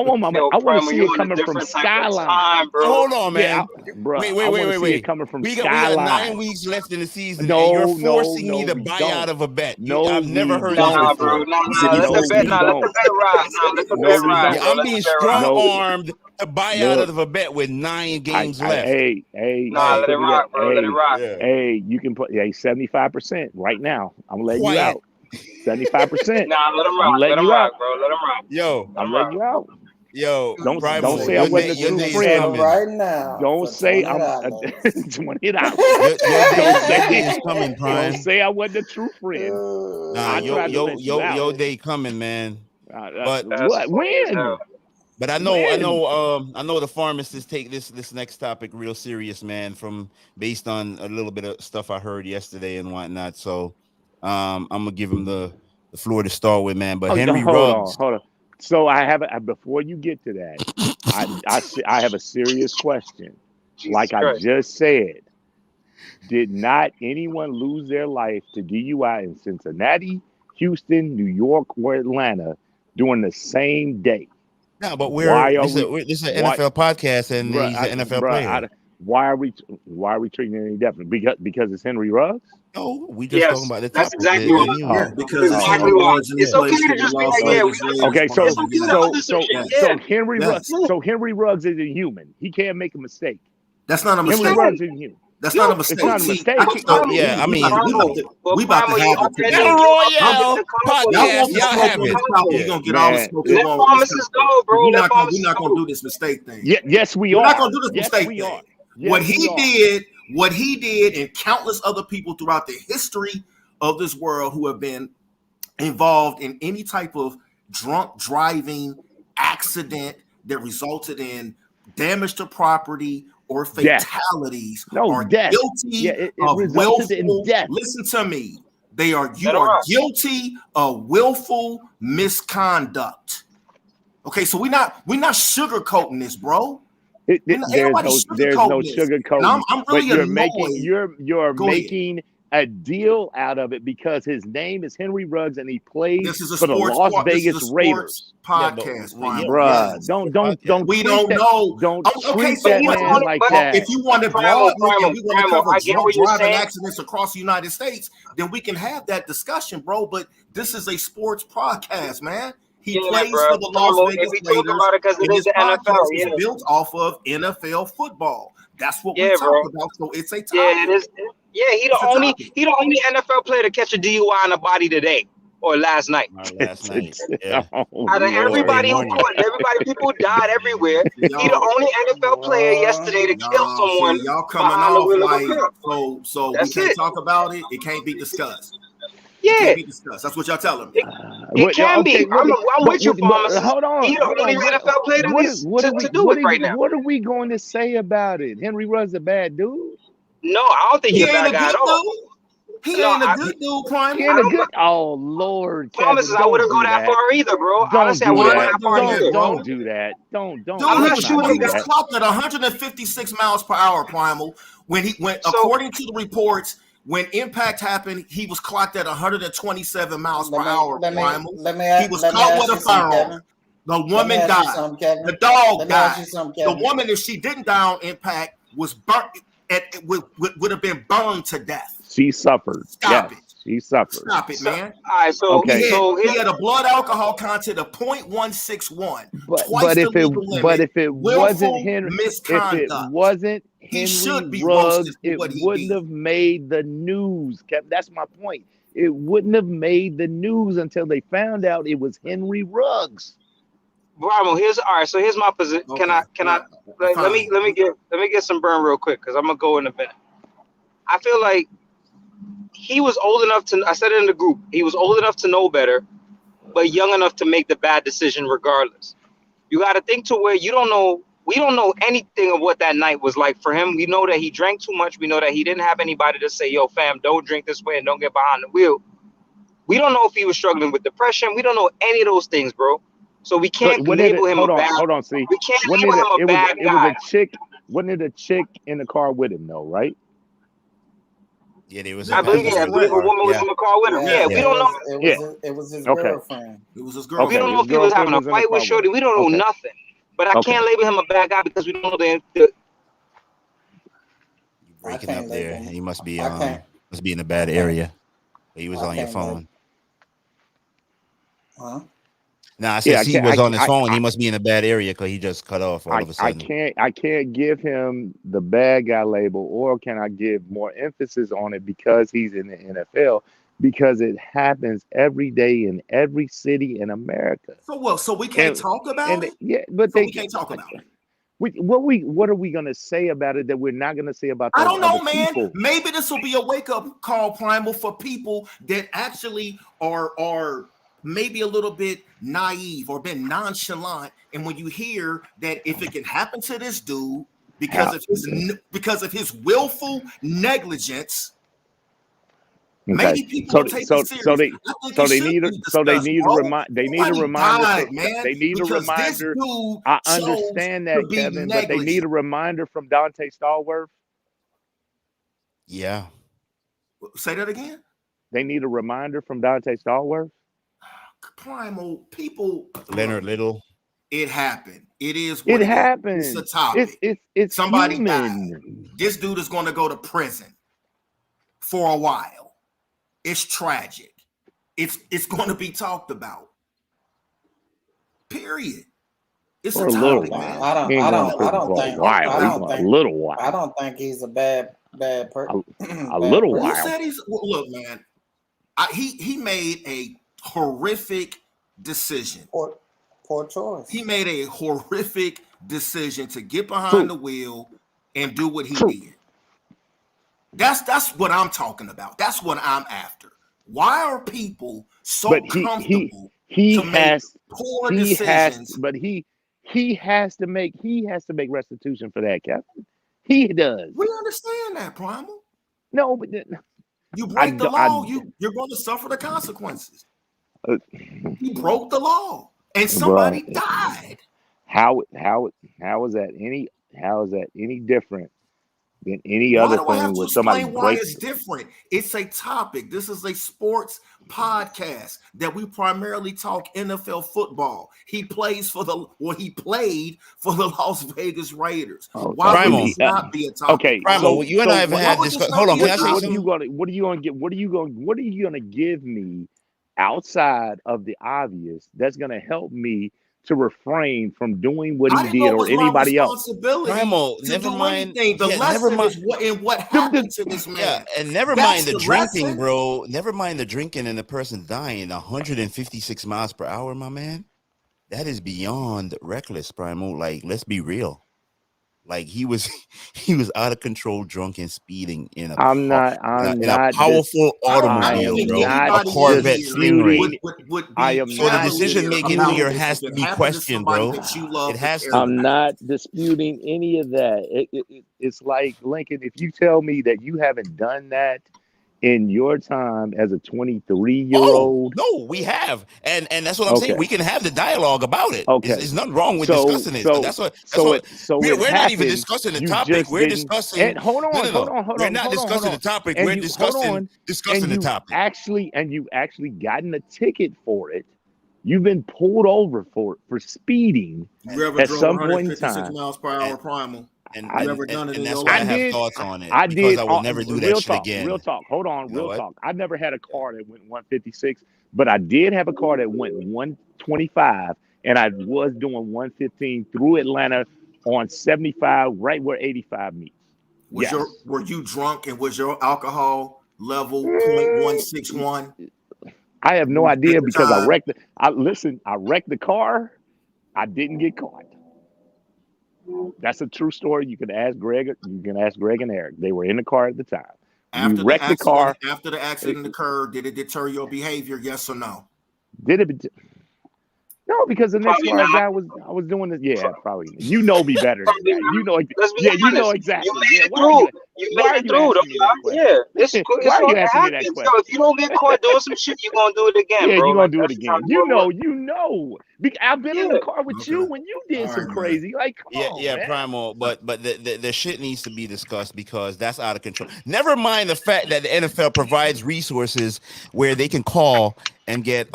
want my. I want to see it coming from Skyline. Time, bro. Hold on, man. Bro, wait. It coming from we Skyline. got 9 weeks left in the season. No, and you're forcing me to buy out of a bet. I've never heard that before. Let the bet ride. Let the bet ride. I'm being strong-armed to buy out of a bet with 9 games left. Let it rock, bro. Let it rock. Hey, you can put 75% right now. I'm letting you out. 75%. Let him rock. Let him rock, bro. Let him rock. Yo, I'm letting you out. Yo, don't say I wasn't a true friend right now. Don't say I'm $20. Don't say I wasn't a true friend. Nah, your day coming, man. But what? When? But I know the pharmacists take this next topic real serious, man. Based on a little bit of stuff I heard yesterday and whatnot. So I'm gonna give him the floor to start with, man. But Henry Ruggs. Hold on. So I have before you get to that, I have a serious question. Like I just said, did not anyone lose their life to DUI in Cincinnati, Houston, New York, or Atlanta during the same day? No, but this is an NFL podcast, and he's an NFL player. Why are we treating it any different? Because it's Henry Ruggs? No, we just talking about the topic. That's exactly what. Because it's okay to just be like, okay, so Henry Ruggs. So Henry Ruggs is a human. He can't make a mistake. That's not a mistake. Henry Ruggs is human. That's not a mistake. It's not a mistake. I mean, we about to have it. Battle Royale podcast. Y'all have it. We're gonna get all the smoke. Let pharmacists go, bro. We're not gonna do this mistake thing. Yes, we are. We're not gonna do this mistake thing. What he did, and countless other people throughout the history of this world who have been involved in any type of drunk driving accident that resulted in damage to property or fatalities are guilty of willful. Listen to me. You are guilty of willful misconduct. Okay, so we're not sugarcoating this, bro. There's no sugarcoating. I'm really you're making a deal out of it because his name is Henry Ruggs and he plays for the Las Vegas Raiders. Podcast, bruh. Don't. We don't know. Don't treat that man like that. If you want to broad look and we want to cover driving accidents across the United States, then we can have that discussion, bro. But this is a sports podcast, man. He plays for the Las Vegas Raiders. And this podcast is built off of NFL football. That's what we talk about. So it's a topic. Yeah, it is. Yeah, he the only NFL player to catch a DUI in the body today or last night. Yeah. Out of everybody who caught, people died everywhere. He the only NFL player yesterday to kill someone. Y'all coming off so we can't talk about it. It can't be discussed. Yeah, it can't be discussed. That's what y'all telling me. It can be. I'm with you, pharmacist. Hold on. He the only NFL player to do it right now. What are we going to say about it? Henry Ruggs a bad dude? No, I don't think he's a bad guy at all. He ain't a good dude, Prime. He ain't a good. Oh Lord, Kevin, I wouldn't go that far either, bro. Honestly, I wouldn't go that far either. Don't do that. Don't. He was clocked at 156 miles per hour, Primal. When according to the reports, when impact happened, he was clocked at 127 miles per hour, Primal. He was caught with a firearm. The woman died. The dog died. The woman, if she didn't die on impact, was burnt. It would have been burned to death. She suffered. Stop it. She suffered. Stop it, man. All right, so he had a blood alcohol content of 0.161. But if it wasn't Henry, Ruggs, it wouldn't have made the news. That's my point. It wouldn't have made the news until they found out it was Henry Ruggs. Bravo, here's my position. Okay. Can I let me get some burn real quick because I'm gonna go in a minute. I feel like he was old enough to, I said it in the group, he was old enough to know better, but young enough to make the bad decision regardless. You got to think to where we don't know anything of what that night was like for him. We know that he drank too much. We know that he didn't have anybody to say, yo, fam, don't drink this way and don't get behind the wheel. We don't know if he was struggling with depression. We don't know any of those things, bro. So we can't label him a bad. Hold on, see. We can't label him a bad guy. It was a chick. Wasn't it a chick in the car with him though, right? Yeah, there was. I believe a woman was in the car with him. Yeah, we don't know. It was his girlfriend. It was his girlfriend. We don't know if he was having a fight with Shorty. We don't know nothing. But I can't label him a bad guy because we don't know the You're breaking up there. He must be in a bad area. He was on your phone. Huh? Nah, I said he was on his phone. He must be in a bad area because he just cut off all of a sudden. I can't give him the bad guy label, or can I give more emphasis on it because he's in the NFL? Because it happens every day in every city in America. So we can't talk about it. Yeah, but we can't talk about it. What are we gonna say about it that we're not gonna say about? I don't know, man. People? Maybe this will be a wake up call, Primal, for people that actually are maybe a little bit naive or been nonchalant. And when you hear that if it can happen to this dude because of his willful negligence. Okay. Maybe people take it serious. They need a reminder. They need a reminder. They need a reminder. I understand that, Kevin, but they need a reminder from Dante Stallworth. Yeah. Say that again. They need a reminder from Dante Stallworth. Primal people. Leonard Little. It happened. It is. It happened. It's a topic. It's somebody human. died. This dude is going to go to prison for a while. It's tragic. It's going to be talked about. Period. It's for a topic, man. I don't think he's a bad person. A little while. Who said look, man. He made a horrific decision. Poor choice. He made a horrific decision to get behind the wheel and do what he did. That's what I'm talking about. That's what I'm after. Why are people so comfortable to make poor decisions? He has to make restitution for that, Captain. He does. We understand that, Primal. No, but you break the law, you're going to suffer the consequences. He broke the law, and somebody died. How is that any different than any other thing with somebody breaks? Why it's different? It's a topic. This is a sports podcast that we primarily talk NFL football. He played for the Las Vegas Raiders. Why would this not be a topic? Okay, Primal, you and I have had this. Hold on, can I say something? What are you gonna give me outside of the obvious that's gonna help me to refrain from doing what he did or anybody else? Primal, never mind. What happened to this man. Yeah, and never mind the drinking, bro. Never mind the drinking and the person dying 156 miles per hour, my man. That is beyond reckless, Primal. Like, let's be real. Like he was out of control, drunk and speeding in a powerful automobile, bro. A Corvette Stingray. So the decision making here has to be questioned, bro. It has to. I'm not disputing any of that. It's like, Lincoln, if you tell me that you haven't done that in your time as a 23-year-old. No, we have. And that's what I'm saying. We can have the dialogue about it. Okay. There's nothing wrong with discussing it. We're not even discussing the topic. We're discussing. Hold on. We're not discussing the topic. We're discussing the topic. You've actually gotten a ticket for it. You've been pulled over for speeding at some point in time. Miles per hour, Primal. And that's why I have thoughts on it. I will never do that shit again. Real talk. Hold on. Real talk. I never had a car that went 156, but I did have a car that went 125, and I was doing 115 through Atlanta on 75, right where 85 meets. Were you drunk, and was your alcohol level 0.161? I have no idea because I wrecked the car. I didn't get caught. That's a true story. You can ask Greg. You can ask Greg and Eric. They were in the car at the time. After the accident occurred, did it deter your behavior? Yes or no? Did it? No, because the next car I was doing this. Yeah, probably. You know me better than that. You know. You know exactly. You made it through. Yeah, it's Why are you it asking me that happens. question? So if you don't get caught doing some shit, you're gonna do it again, Yeah, bro. you're gonna Like, do it that's just how again. the world You know. I've been in the car with you when you did some crazy. Like, come on, man. Primal. But the shit needs to be discussed because that's out of control. Never mind the fact that the NFL provides resources where they can call and get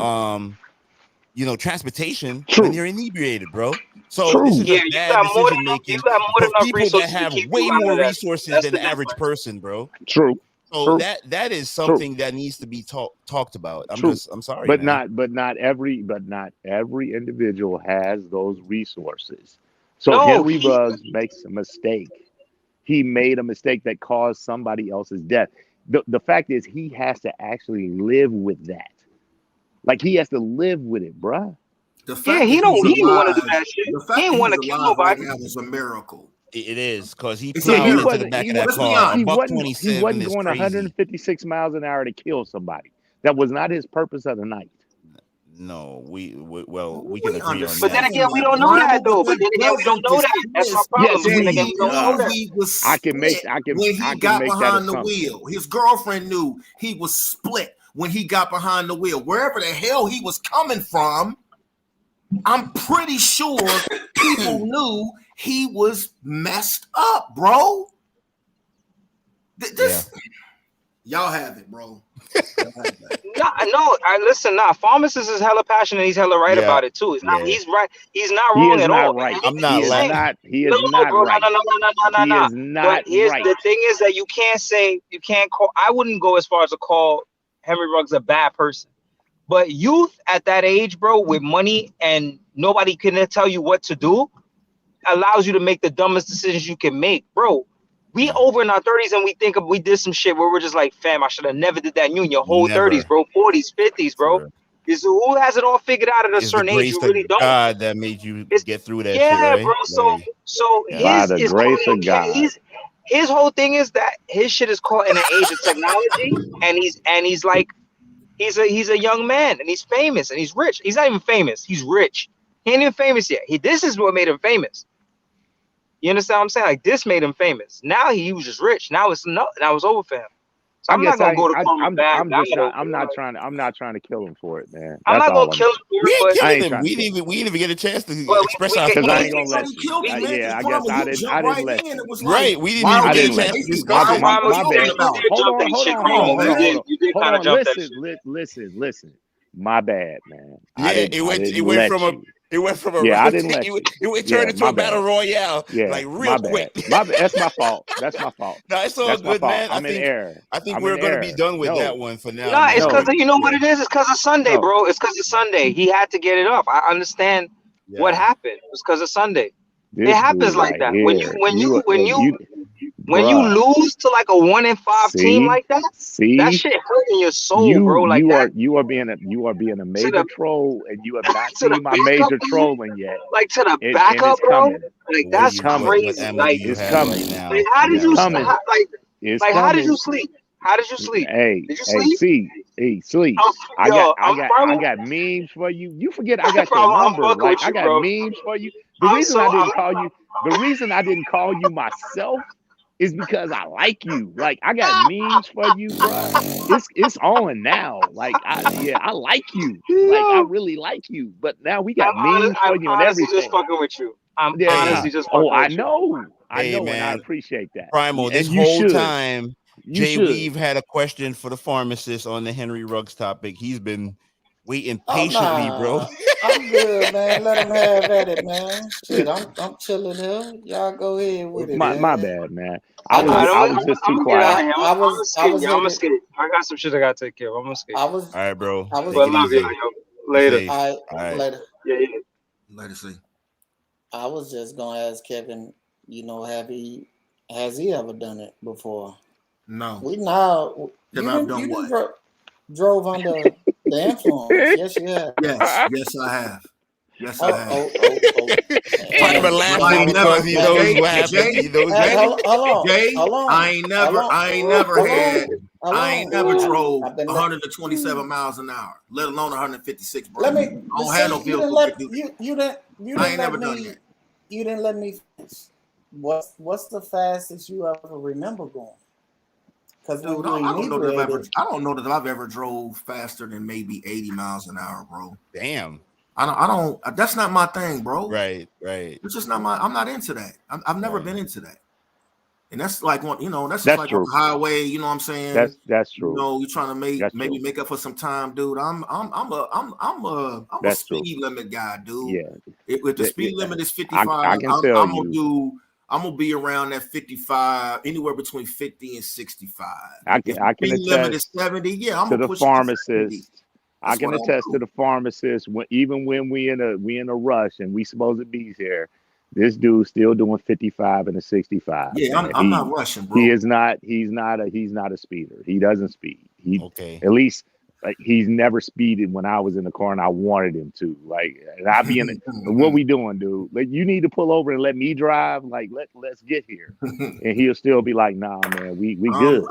transportation when you're inebriated, bro. So this is just bad decision making for people that have way more resources than the average person, bro. True. So that is something that needs to be talked about. I'm sorry, but man. not every individual has those resources. So Henry Ruggs makes a mistake. He made a mistake that caused somebody else's death. The fact is, he has to actually live with that. Like, he has to live with it, bruh. The fact he don't want to do that shit. He ain't want to kill nobody. Right now is a miracle. It is, because he plowed into the back of that car. He wasn't going 156 miles an hour to kill somebody. That was not his purpose of the night. No, we can agree on that. But then again, we don't know that though. But then again, we don't know that. That's our problem. But then again, we don't know that. He was split when he got behind the wheel. His girlfriend knew he was split when he got behind the wheel. Wherever the hell he was coming from, I'm pretty sure people knew he was messed up, bro. Y'all have it, bro. Listen. Pharmacist is hella passionate. He's hella right about it too. He's right. He's not wrong at all. Right. I'm not right. He is not right. No. He is not right. The thing is that you can't call. I wouldn't go as far as to call Henry Ruggs a bad person. But youth at that age, bro, with money and nobody can tell you what to do, allows you to make the dumbest decisions you can make, bro. We over in our 30s and we think we did some shit where we're just like, fam, I should have never did that. You in your whole 30s, bro, 40s, 50s, bro. Who has it all figured out at a certain age? You really don't. God that made you get through that. Yeah, shit, right? Bro. So by the grace of God. His whole thing is that his shit is caught in an age of technology, and he's like, he's a young man and he's famous and he's rich. He's not even famous. He's rich. He ain't even famous yet. This is what made him famous. You understand what I'm saying? Like, this made him famous. Now he was just rich. Now it's over for him. So I'm not gonna go to call him bad. I'm not trying to kill him for it, man. I'm not gonna kill him for it. We didn't even get a chance to express our feelings. I ain't gonna let you. I guess I didn't let you. Right, we didn't even get a chance to discuss. My bad. Hold on. Listen. My bad, man. It went from a it turned into a battle royale, like real quick. That's my fault. No, it's all good, man. I'm in error. I think we're going to be done with that one for now. No, it's because you know what it is. It's because of Sunday, bro. It's because of Sunday. He had to get it up. I understand what happened. It's because of Sunday. It happens like that. When you lose to like a 1-5 team like that, that shit hurting your soul, bro. Like you are being a major troll, and you have not seen my major trolling yet. Like to the backup, bro. Like that's crazy. Like it's coming. Like how did you how did you sleep? How did you sleep? Hey, did you sleep? Sleep. I got memes for you. You forget I got your number. Like I got memes for you. The reason I didn't call you myself is because I like you. Like I got memes for you, bro. It's on now. Like I like you. Like I really like you. But now we got memes for you and everything. I'm just fucking with you. I'm honestly just fucking with you. I know, man. And I appreciate that. Primal, this whole time, Jay Weave had a question for the pharmacist on the Henry Ruggs topic. He's been waiting patiently, bro. I'm good, man. Let him have at it, man. Shit, I'm chilling here. Y'all go ahead with it. My bad, man. I was just too quiet. I'm gonna skip. I got some shit I gotta take care of. I'm gonna skip. All right, bro. Later. All right. Later. Yeah. Later, see. I was just gonna ask Kevin, has he ever done it before? No. Drove under the influence. Yes, you have. Yes, I have. Yes, I have. Primal laughing because he knows what happened. Hold on. I ain't never drove 127 miles an hour, let alone 156. Bro. I don't have no vehicle. You didn't let me finish. what's the fastest you ever remember going? Because when you I don't know that I've ever drove faster than maybe 80 miles an hour, bro. Damn. I don't. That's not my thing, bro. Right. It's just not my. I'm not into that. I've never been into that. And that's like one, that's just That's like true. on the highway. You know what I'm saying? That's true. You're trying to make up for some time, dude. I'm a speed limit guy, dude. Yeah. If the speed limit is 55, I can tell you. I'm gonna be around that 55, anywhere between 50 and 65. I can speed limit is 70. Yeah, I'm to gonna the push pharmacist. I can what attest to the pharmacist. Even when we in a rush and we supposed to be here, this dude's still doing 55 and a 65. Yeah, I'm not rushing, bro. He's not a speeder. He doesn't speed. At least he's never speeded when I was in the car and I wanted him to. Like, and I be in it. What we doing, dude? Like, you need to pull over and let me drive. Like, let's get here. And he'll still be like, nah, man, we good.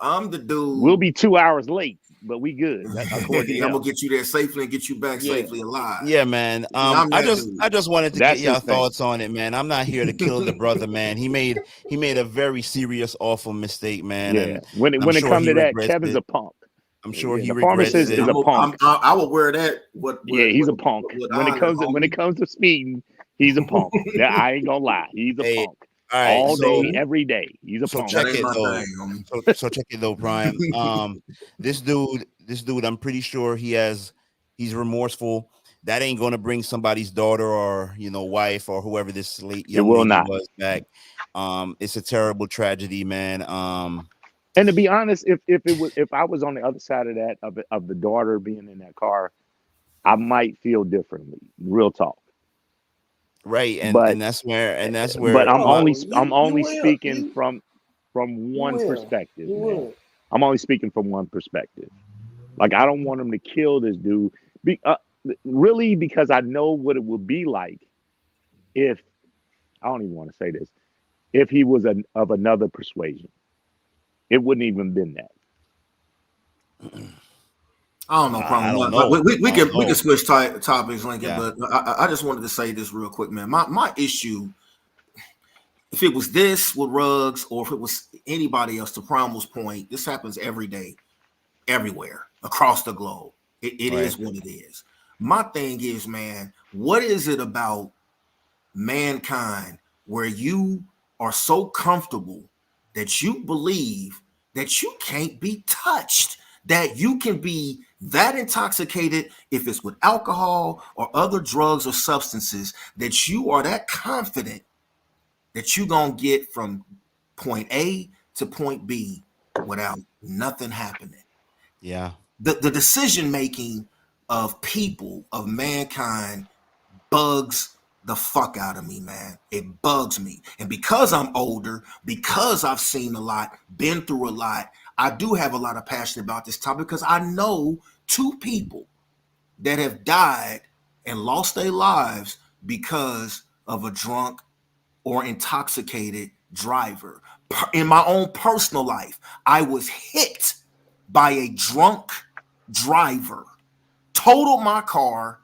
I'm the dude. We'll be 2 hours late, but we good. I'm gonna get you there safely and get you back safely alive. Yeah, man. I just wanted to get your thoughts on it, man. I'm not here to kill the brother, man. He made a very serious, awful mistake, man. Yeah. And when it comes to that, Kevin's a punk. I'm sure he the regrets pharmacist it. is a punk. I will wear that. He's a punk. When it comes to speeding, he's a punk. I ain't gonna lie, he's a punk. All day, every day. He's a punk. Check it though. So check it though, Prime. This dude, I'm pretty sure he's remorseful. That ain't gonna bring somebody's daughter or wife or whoever this late young lady was back. It's a terrible tragedy, man. And to be honest, if I was on the other side of that of the daughter being in that car, I might feel differently. Real talk. Right, and that's where. But I'm only speaking from one perspective. Man. I'm only speaking from one perspective. Like, I don't want him to kill this dude. Really, because I know what it would be like if, I don't even want to say this, if he was of another persuasion. It wouldn't even been that. I don't know. I don't know. We can switch topics, Lincoln. But I just wanted to say this real quick, man. My issue, if it was this with Ruggs or if it was anybody else, to Primal's point, this happens every day, everywhere across the globe. It is what it is. My thing is, man, what is it about mankind where you are so comfortable that you believe that you can't be touched, that you can be that intoxicated, if it's with alcohol or other drugs or substances, that you are that confident that you're going to get from point A to point B without nothing happening. Yeah. The decision-making of people, of mankind, bugs the fuck out of me, man. It bugs me. And because I'm older, because I've seen a lot, been through a lot, I do have a lot of passion about this topic because I know two people that have died and lost their lives because of a drunk or intoxicated driver. In my own personal life, I was hit by a drunk driver, totaled my car,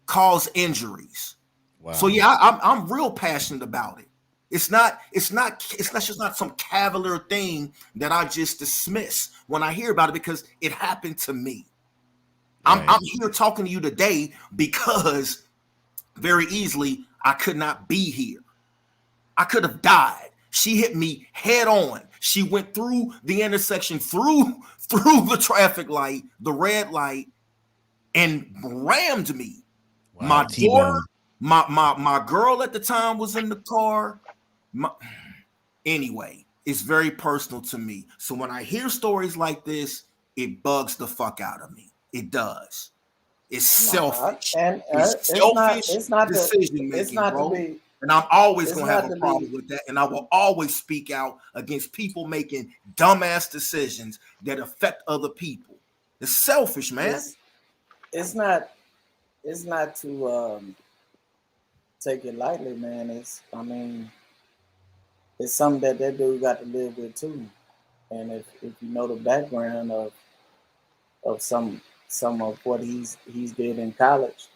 caused injuries. Wow. So yeah, I'm real passionate about it. It's not just not some cavalier thing that I just dismiss when I hear about it because it happened to me. Right. I'm here talking to you today because very easily I could not be here. I could have died. She hit me head on. She went through the intersection, through the traffic light, the red light, and rammed me. Wow, my daughter, my girl at the time was in the car. Anyway, it's very personal to me. So when I hear stories like this, it bugs the fuck out of me. It does. It's selfish. And it's selfish decision making, bro. And I'm always going to have a problem with that. And I will always speak out against people making dumbass decisions that affect other people. It's selfish, man. It's not to take it lightly, man. It's something that dude got to live with too. And if you know the background of some of what he's did in college,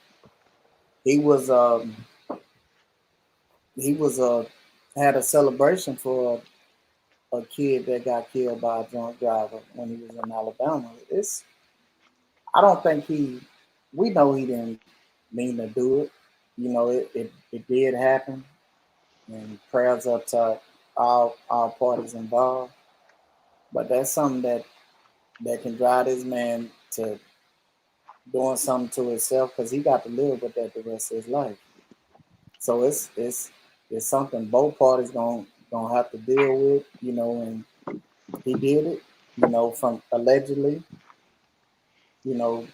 he was he was had a celebration for a kid that got killed by a drunk driver when he was in Alabama. I don't think we know he didn't mean to do it. You know, it did happen, and prayers up to all parties involved. But that's something that can drive this man to doing something to himself because he got to live with that the rest of his life. So it's something both parties gonna have to deal with, you know, and he did it, you know, from allegedly, you know,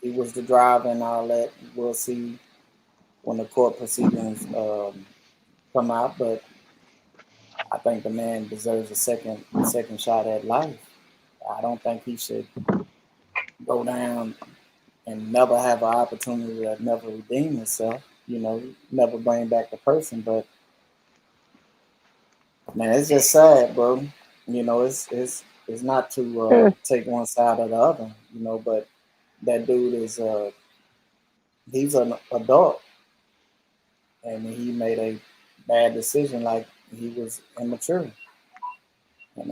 he was the driver and all that. We'll see when the court proceedings come out, but I think the man deserves a second shot at life. I don't think he should go down and never have an opportunity to never redeem himself, you know, never bring back the person. But man, it's just sad, bro. You know, it's not to take one side or the other, you know, but that dude is he's an adult and he made a bad decision, like he was immature. And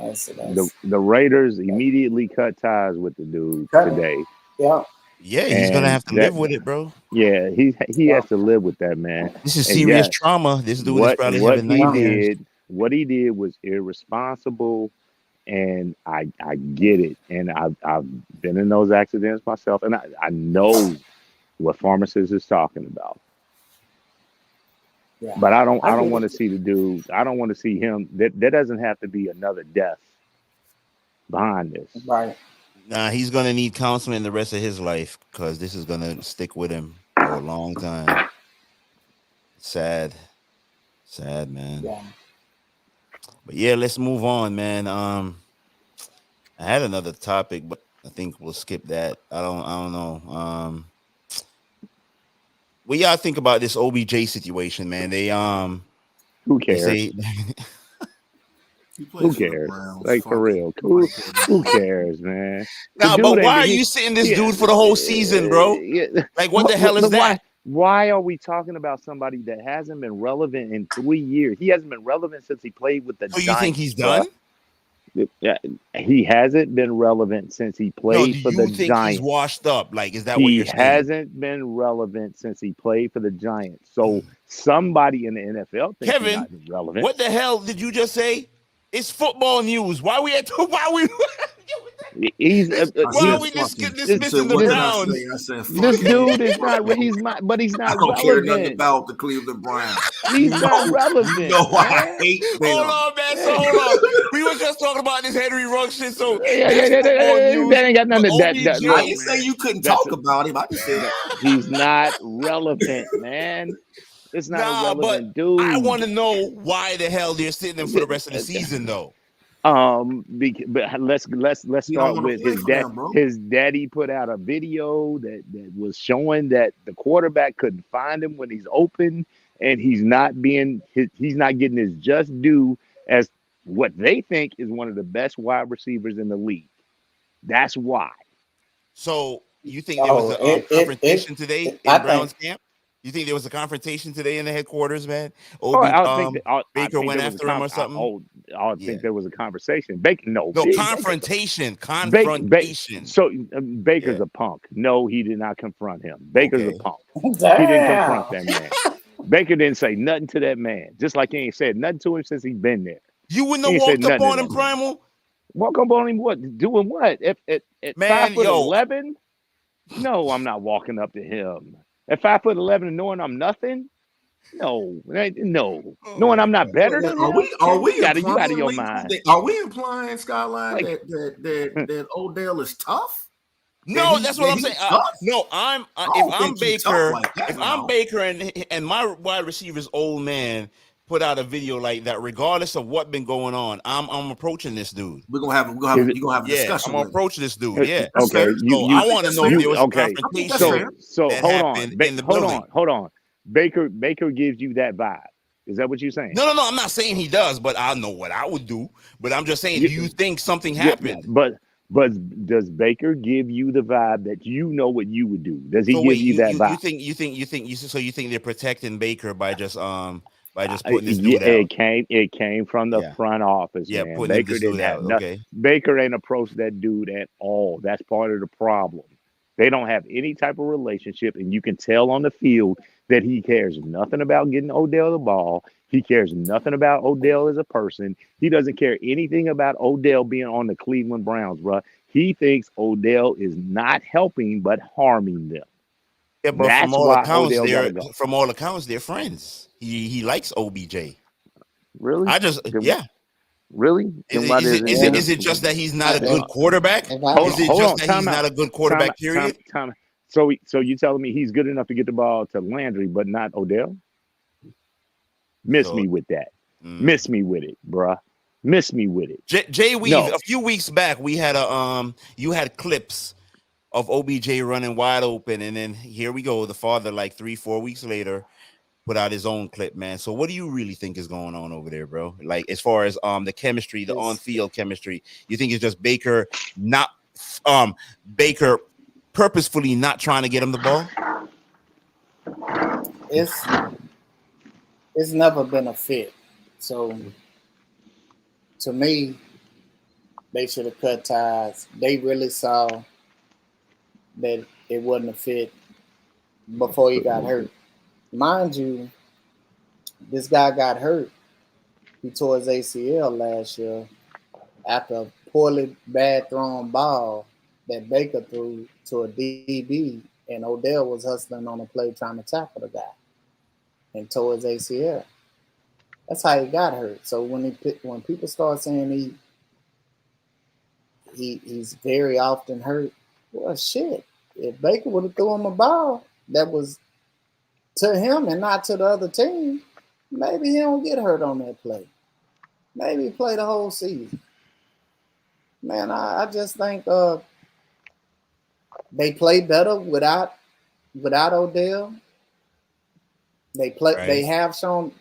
the Raiders immediately cut ties with the dude today. Yeah. Yeah, he's gonna have to live with it, bro. Yeah, he has to live with that, man. This is serious trauma. This dude is probably having nightmares. What he did was irresponsible, and I get it. And I've been in those accidents myself, and I know what pharmacist is talking about. Yeah. But I don't want to see the dude. I don't want to see him. There doesn't have to be another death behind this. Right. Nah, he's gonna need counseling the rest of his life because this is gonna stick with him for a long time. Sad, man. Yeah. But yeah, let's move on, man. I had another topic, but I think we'll skip that. I don't know. What y'all think about this OBJ situation, man? They who cares? Who cares? Like for real, who cares, man? Nah, but why are you sitting this dude for the whole season, bro? Like, what the hell is that? Why are we talking about somebody that hasn't been relevant in 3 years? He hasn't been relevant since he played with the Giants. You think he's done? He hasn't been relevant since he played for the Giants. Think he's washed up? Like, is that what you're saying? He hasn't been relevant since he played for the Giants. So somebody in the NFL thinks he's not relevant. What the hell did you just say? It's football news. Why we dismissing the Browns? This dude is not. He's not relevant. I don't care nothing about the Cleveland Browns. He's not relevant. No, I hate them. Hold on, man. So hold on. We were just talking about this Henry Ruggs shit. So that ain't got nothing to that. I didn't say you couldn't talk about him. I just said that he's not relevant, man. It's not a relevant dude. I want to know why the hell they're sitting him for the rest of the season, though. But let's start with his dad. His daddy put out a video that was showing that the quarterback couldn't find him when he's open, and he's not getting his just due as what they think is one of the best wide receivers in the league. That's why. So you think there was a confrontation today in Browns camp? You think there was a confrontation today in the headquarters, man? Baker went after him or something? I think there was a conversation. Confrontation. So Baker's a punk. No, he did not confront him. Baker's a punk. He didn't confront that man. Baker didn't say nothing to that man. Just like he ain't said nothing to him since he's been there. You wouldn't have walked up on him, Primal? Walk up on him what? Doing what? At 5'11"? No, I'm not walking up to him. At 5'11" and knowing I'm nothing? No. Knowing I'm not better than him? Are we you out of your mind? Are we implying, Skyline, that Odell is tough? No, that's what I'm saying. If I'm Baker and my wide receiver's old man put out a video like that, regardless of what's been going on, I'm approaching this dude. You're gonna have a discussion. I'm gonna approach this dude. Yeah. Okay. I want to know if there was a confrontation. So hold on. Baker gives you that vibe. Is that what you're saying? No. I'm not saying he does, but I know what I would do. But I'm just saying, do you think something happened? But does Baker give you the vibe that you know what you would do? Does he So give wait, you that vibe? you think they're protecting Baker by just putting this dude It out? came from the Yeah, front office, yeah, man. putting Baker this didn't dude have out. no, Okay, Baker ain't approached that dude at all. That's part of the problem. They don't have any type of relationship, and you can tell on the field that he cares nothing about getting Odell the ball. He cares nothing about Odell as a person. He doesn't care anything about Odell being on the Cleveland Browns, bro. He thinks Odell is not helping but harming them. yeah, but That's why Odell got to go. from all accounts they're friends. He likes OBJ. Really? I just Then, yeah. really? Then why does it? Yeah. Is it just that he's not a If, good quarterback? if I, Is it Hold just on. that he's Time not out. a good Time quarterback? out. Time. Period. Time. So you telling me he's good enough to get the ball to Landry, but not Odell? Miss So me with that. mm. Miss me with it, bruh. Miss me with it. Jay Weave. No. A few weeks back, we had you had clips of OBJ running wide open, and then here we go. The father, like 3-4 weeks later, put out his own clip, man. So what do you really think is going on over there, bro? Like as far as the chemistry, the on-field chemistry, you think it's just Baker not Baker purposefully not trying to get him the ball? it's never been a fit. So to me, they should have cut ties. They really saw that it wasn't a fit before he got hurt. Mind you, this guy got hurt. He tore his ACL last year after a poorly bad thrown ball that Baker threw to a DB, and Odell was hustling on the play trying to tackle the guy and tore his ACL. That's how he got hurt. So when people start saying he's very often hurt, well, shit. If Baker would have threw him a ball that was to him and not to the other team, maybe he don't get hurt on that play. Maybe he play the whole season. Man, I just think they play better without Odell. Right. They have shown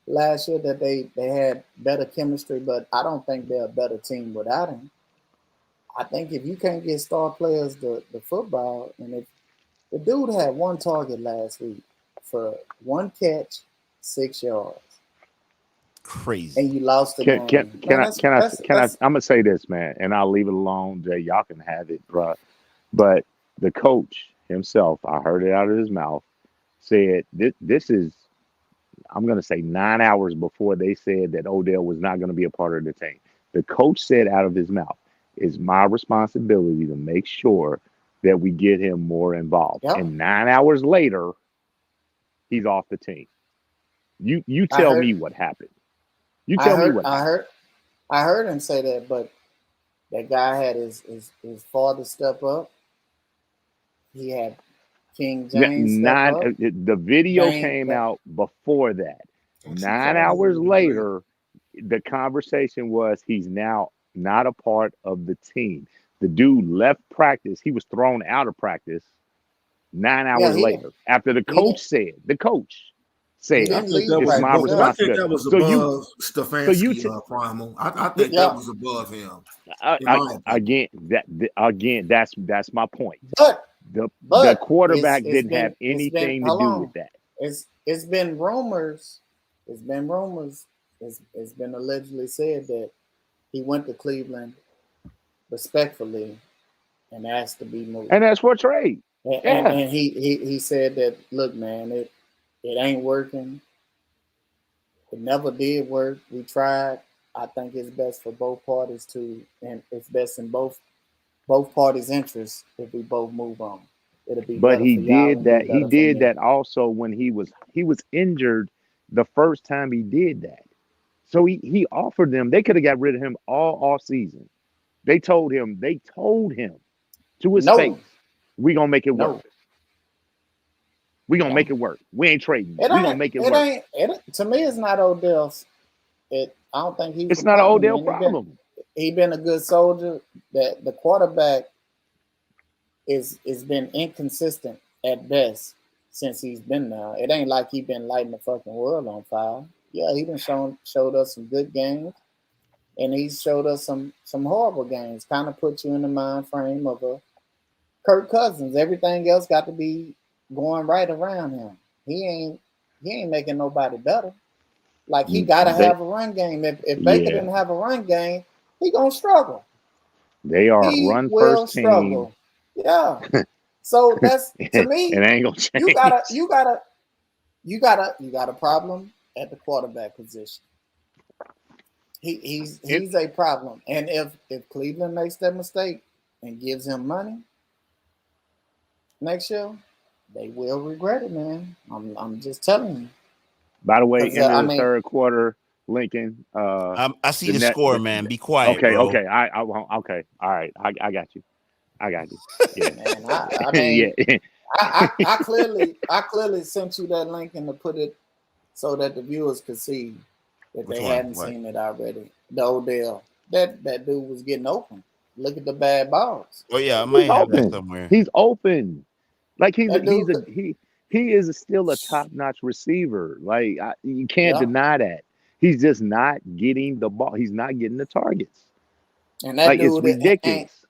last year that they had better chemistry, but I don't think they're a better team without him. I think if you can't get star players the football, and if the dude had one target last week for one catch, 6 yards. Crazy. And you lost the game. Can I I'm gonna say this, man, and I'll leave it alone, Jay. Y'all can have it, bro. But the coach himself, I heard it out of his mouth, said this is, I'm gonna say 9 hours before they said that Odell was not gonna be a part of the team. The coach said out of his mouth, it's my responsibility to make sure that we get him more involved. Yep. And 9 hours later, he's off the team. You tell me what happened. You tell me what happened. I heard him say that, but that guy had his father step up. He had King James step up. The video came out before that. 9 hours later, the conversation was he's now not a part of the team. The dude left practice. He was thrown out of practice 9 hours later after the coach said, it's my responsibility. I think that was above Stefanski, Primal. I think that was above him. That's my point. But the quarterback didn't have anything to do with that. It's been rumors. It's been allegedly said that he went to Cleveland respectfully and asked to be moved. And that's for trade. And he said that, look, man, it ain't working. It never did work. We tried. I think it's best for both parties and it's best in both parties' interests if we both move on. It'll be. But he did that. He did that also when he was injured the first time he did that. So he offered them. They could have got rid of him all off season. They told him to his face, we're gonna make it work. We're gonna make it work. We ain't trading. We're gonna make it work. To me, it's not Odell's. I don't think he's. It's not an Odell problem. He been a good soldier. That the quarterback is been inconsistent at best since he's been there. It ain't like he been lighting the fucking world on fire. Yeah, he been showed us some good games, and he showed us some horrible games. Kind of put you in the mind frame of a Kirk Cousins. Everything else got to be going right around him. He ain't making nobody better. Like he gotta have a run game. If Baker didn't have a run game, he gonna struggle. They are he run will first struggle. team. Yeah. So that's to me. It ain't gonna change. You got a problem at the quarterback position. He's a problem. And if Cleveland makes that mistake and gives him money next year, they will regret it, man. I'm just telling you. By the way, in the third quarter, Lincoln. I see the score, man. Be quiet. Okay, bro. okay. I won't. Okay, all right. I got you. Yeah. Man, I mean, yeah. I clearly sent you that link and to put it so that the viewers could see that they hadn't seen it already. The Odell, that dude was getting open. Look at the bad balls. Oh yeah, I might have that somewhere. He's open. Like he is still a top-notch receiver. Like you can't deny that. He's just not getting the ball. He's not getting the targets. And that like dude, it's ridiculous.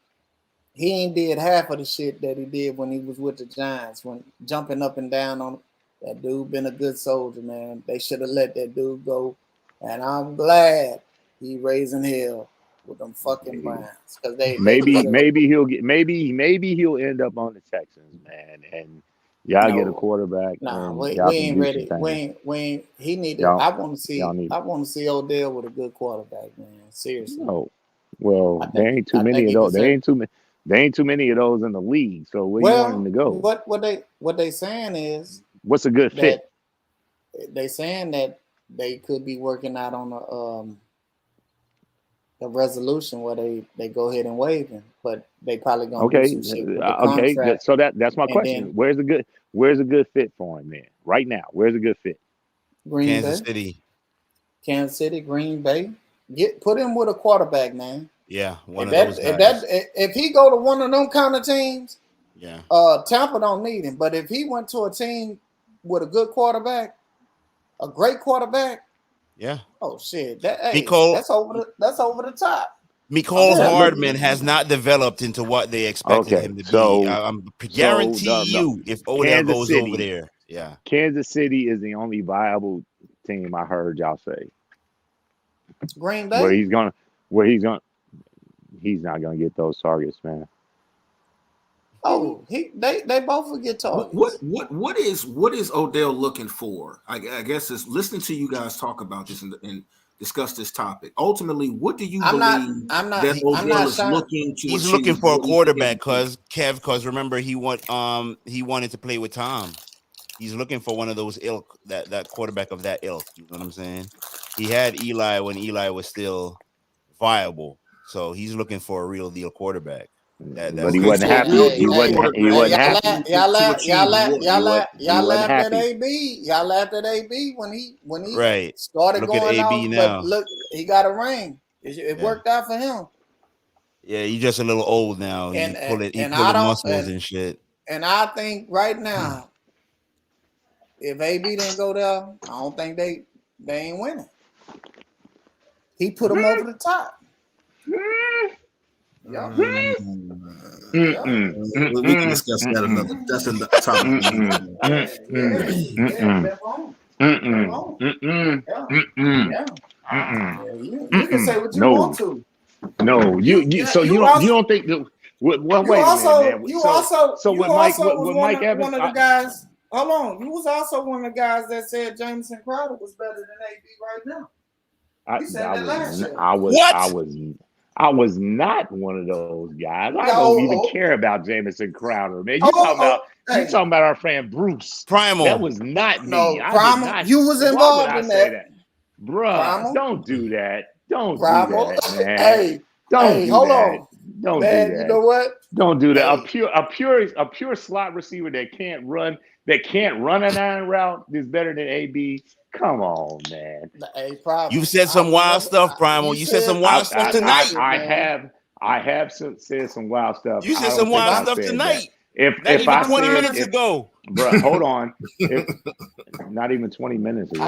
He ain't did half of the shit that he did when he was with the Giants, when jumping up and down on that dude. Been a good soldier, man. They should have let that dude go, and I'm glad he raising hell with them fucking Browns because maybe he'll end up on the Texans, man, and y'all get a quarterback. Nah, we ain't ready. He need to. I want to see Odell with a good quarterback, man. Seriously. No. Well, there ain't too many of those. There ain't too many of those in the league. So where you want him to go? What they saying is, what's a good fit? They saying that they could be working out on a resolution where they go ahead and waive him, but they probably gonna do some shit with the contract. So that's my question. Then, where's a good fit for him, man? Right now, where's a good fit? Kansas City, Green Bay. Put him with a quarterback, man. Yeah, one of those guys. If he go to one of them kind of teams, yeah. Tampa don't need him. But if he went to a team with a good quarterback, a great quarterback, yeah. Oh shit, that's over the top. Mecole Hardman has not developed into what they expected him to be. I'm guarantee you, if Odell goes over there, yeah. Kansas City is the only viable team I heard y'all say. Green Bay, he's not gonna get those targets, man. Oh, they both will get targets. What is Odell looking for? I guess is listening to you guys talk about this and discuss this topic. Ultimately, what do you believe that Odell is looking to? He's looking for a quarterback because remember he wanted to play with Tom. He's looking for one of those ilk, that quarterback of that ilk. You know what I'm saying? He had Eli when Eli was still viable, so he's looking for a real deal quarterback. But he wasn't happy. He wasn't happy. Y'all laughed at AB. Y'all laughed at AB when he started going out. But look, he got a ring. It worked out for him. Yeah, he's just a little old now. He pulling muscles and shit. And I think right now, if AB didn't go there, I don't think they ain't winning. He put him over the top. Yeah. We can discuss that another. That's another topic. You can say what you want to. No, you don't think that. Well, wait a minute, man. So when Mike Evans, one of the guys. Hold on, you was also one of the guys that said Jamison Crowder was better than AB right now. I was not one of those guys. I don't even care about Jamison Crowder, man. You talking about our friend Bruce Primal. That was not me. No, Primal. You was involved in that. Bruh, don't do that. Don't do that, man. Hold on. Don't do that. You know what? Don't do that. A pure slot receiver that can't run a 9 route is better than AB. Come on, man. You said some wild stuff, Primal. You said some wild stuff tonight. I have said some wild stuff. You said some wild stuff tonight. If I 20 minutes ago. Bro, hold on. Not even 20 minutes ago.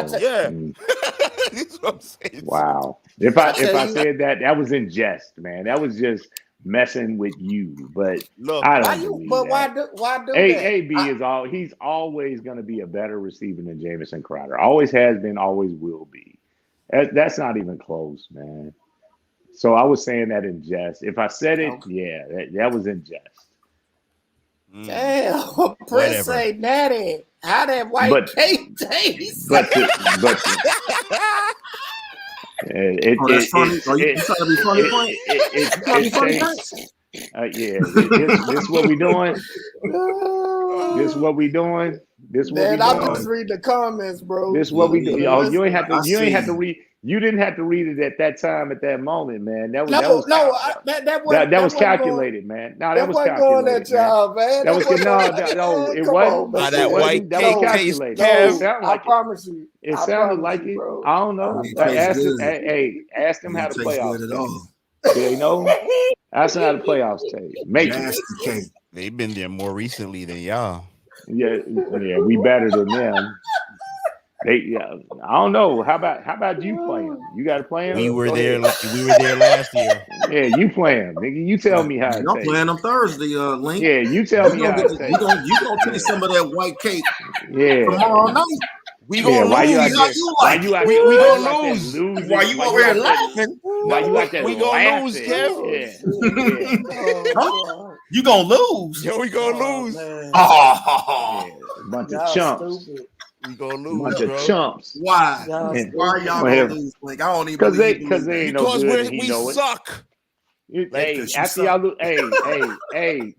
That's what I'm saying. Wow. If I said that was in jest, man. That was just messing with you. But Look, I don't believe that. Why do that? AB he's always going to be a better receiver than Jamison Crowder. Always has been, always will be. That's not even close, man. So I was saying that in jest. If I said it, yeah, that was in jest. Damn, Prince say natty. How that white cake taste? That's funny. Are you trying to be funny, Prince? This what we doing? This what we doing? This what we doing? I'm just reading the comments, bro. This what we do. Oh, you ain't have to. You ain't have to read. You didn't have to read it at that time, at that moment, man. That was calculated, man. No, that was calculated. That job, man. That was no. It wasn't. That white that was calculated. I promise you. It sounded like it. Bro. I don't know. Ask them how the playoffs taste. You know, ask them how the playoffs taste. Make it. They've been there more recently than y'all. Yeah, we better than them. I don't know. How about you playing? You got to play them? We were there last year. Yeah, you playing, nigga. You tell me how. I'm playing them Thursday, Link. Yeah, you tell me how. You gonna taste some of that white cake? Yeah. Tomorrow night. We gonna lose. Why you gonna lose? Why you over here laughing? Why you like that? We gonna lose, Kev. Huh? You gonna lose? Yo, we gonna lose. Bunch of chumps. We gonna lose, bunch bro. of chumps. Why? Why are y'all gonna lose? Like I don't even because they ain't no good. We suck. Hey, after y'all lose, hey,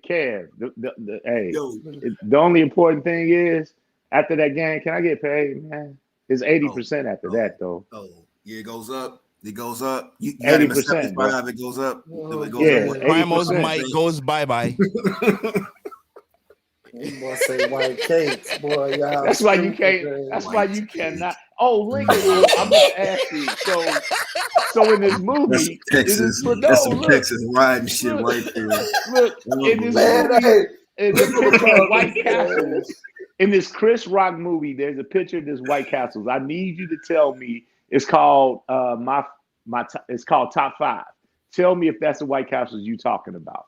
Kev. The only important thing is after that game, can I get paid, man? It's 80% after that, though. Oh, yeah, it goes up. It goes up. 80%. It goes up. Primo's mic goes bye-bye. You boy say white cakes, boy. Y'all. That's why you can't. That's why you cannot. Oh, Lincoln, I'm gonna ask you. So in this movie, Texas, that's some Texas riding shit right there. Look, in this movie, in the picture of White Castles, in this Chris Rock movie, there's a picture of this White Castles. I need you to tell me it's called it's called Top 5. Tell me if that's the White Castles you talking about.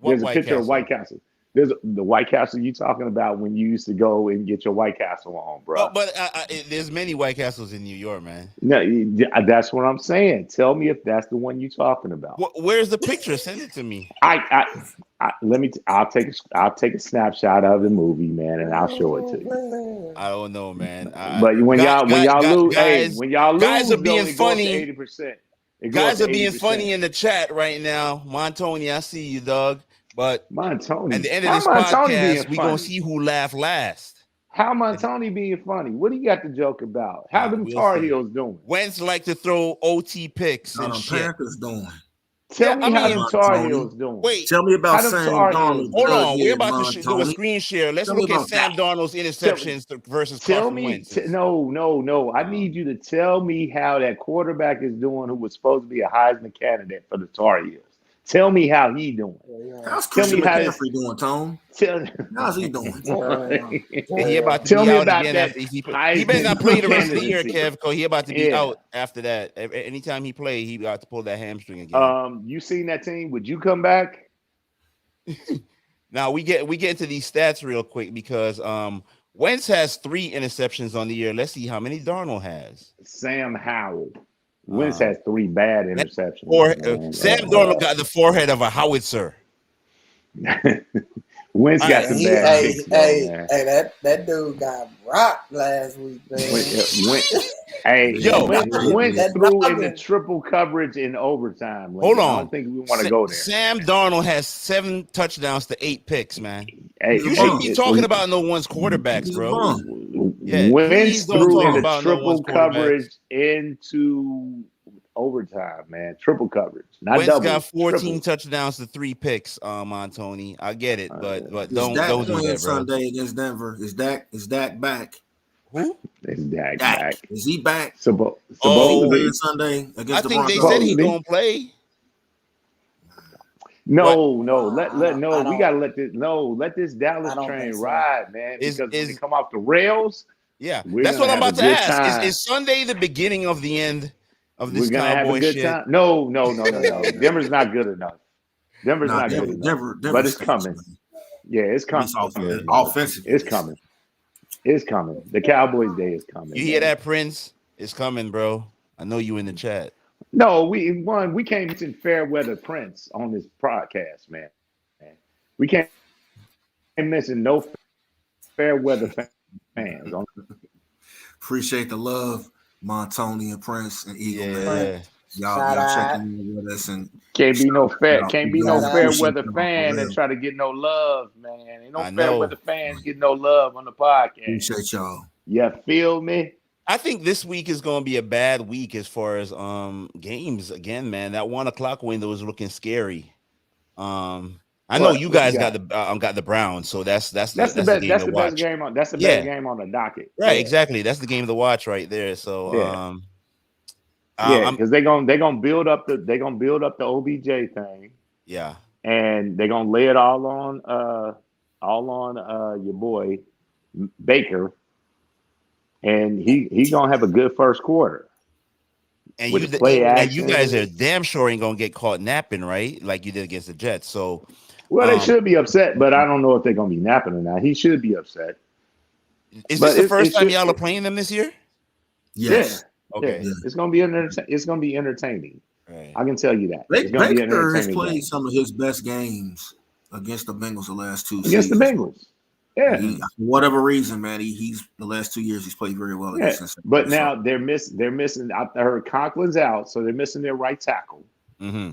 There's a picture of White Castle. There's the White Castle you talking about when you used to go and get your White Castle on, bro. But there's many White Castles in New York, man. No, that's what I'm saying. Tell me if that's the one you talking about. Where's the picture? Send it to me. I'll take a snapshot of the movie, man, and I'll show it to you. I don't know, man. But when y'all lose, guys are being funny. 80%. Guys are being funny in the chat right now. Montoni, I see you, dog. But Montoni, at the end of this podcast, we're going to see who laughed last. How Montoni being funny? What do you got to joke about? How them Tar Heels doing? Wentz like to throw OT picks and shit. Panthers doing. Tell me how them Tar Heels doing. Wait. Tell me about Sam Darnold. Hold on. We're about to do a screen share. Let's look at Sam Darnold's interceptions versus Carson Wentz. No. I need you to tell me how that quarterback is doing who was supposed to be a Heisman candidate for the Tar Heels. Tell me how he doing. How's Christian McCaffrey doing, Tone? How's he doing? He about to be out again. He better not play the rest of the year, Kev, because he about to be out after that. Anytime he play, he got to pull that hamstring again. You seen that team? Would you come back? Now we get into these stats real quick because Wentz has 3 interceptions on the year. Let's see how many Darnold has. Sam Howell. Wentz has 3 bad interceptions. Sam Darnold got the forehead of a howitzer. Wentz got some bad picks. That dude got rocked last week, man. Wentz threw in the triple coverage in overtime. Hold on. I don't think we want to go there. Sam Darnold has 7 touchdowns to 8 picks, man. You shouldn't be talking about no one's quarterbacks, bro. Yeah, Wentz threw in the triple coverage into overtime, man. Triple coverage, not Wentz double. Got 14 touchdowns to 3 picks, Montoni. I get it, but don't do that, bro. Sunday against Denver. Is Dak back? Who? Is Dak back? Is he back? Supposedly Sunday against the Broncos. I think they said he gonna play. No. We gotta let this Dallas train ride, man. Because when they come off the rails, Yeah, We're that's gonna what I'm have a about to good ask. time. Is Sunday the beginning of the end of this We're gonna have a Cowboy good shit? time. No. Denver's not good enough. Denver's Nah, not good enough. Denver But it's stinks, coming. man. Yeah, it's At least coming, man. offensively. It's coming. It's coming. The Cowboys' day is coming. You hear man. that, Prince? It's coming, bro. I know you in the chat. No, we can't mention Fairweather Prince on this podcast, man. We can't mention no Fairweather fans. Appreciate the love, Montoni and Prince and Eagle, man. Yeah. Y'all checking in with us and Can't be no appreciate Fairweather y'all fan for and real. try to get no love, man. Ain't no I know. Fairweather fans get no love on the podcast. Appreciate y'all. You feel me? I think this week is going to be a bad week as far as games again, man. That 1 o'clock window is looking scary. I know you guys got the Browns, so that's the best game to watch. Best game on best game on the docket. Right, Yeah. exactly. That's the game to watch right there. So because they're gonna build up the OBJ thing. Yeah, and they're gonna lay it all on your boy Baker, and he gonna have a good first quarter. And you guys are damn sure ain't gonna get caught napping, right? Like you did against the Jets. So, they should be upset, but I don't know if they're gonna be napping or not. He should be upset. Is this the first time y'all are playing them this year? Yes. Yeah. Okay. Yeah. It's gonna be entertaining. Right. I can tell you that. Baker has played some of his best games against the Bengals the last two seasons. Against the Bengals. Yeah. For whatever reason, man, he's the last 2 years he's played very well against us. But now they're missing. I heard Conklin's out, so they're missing their right tackle. Mm-hmm.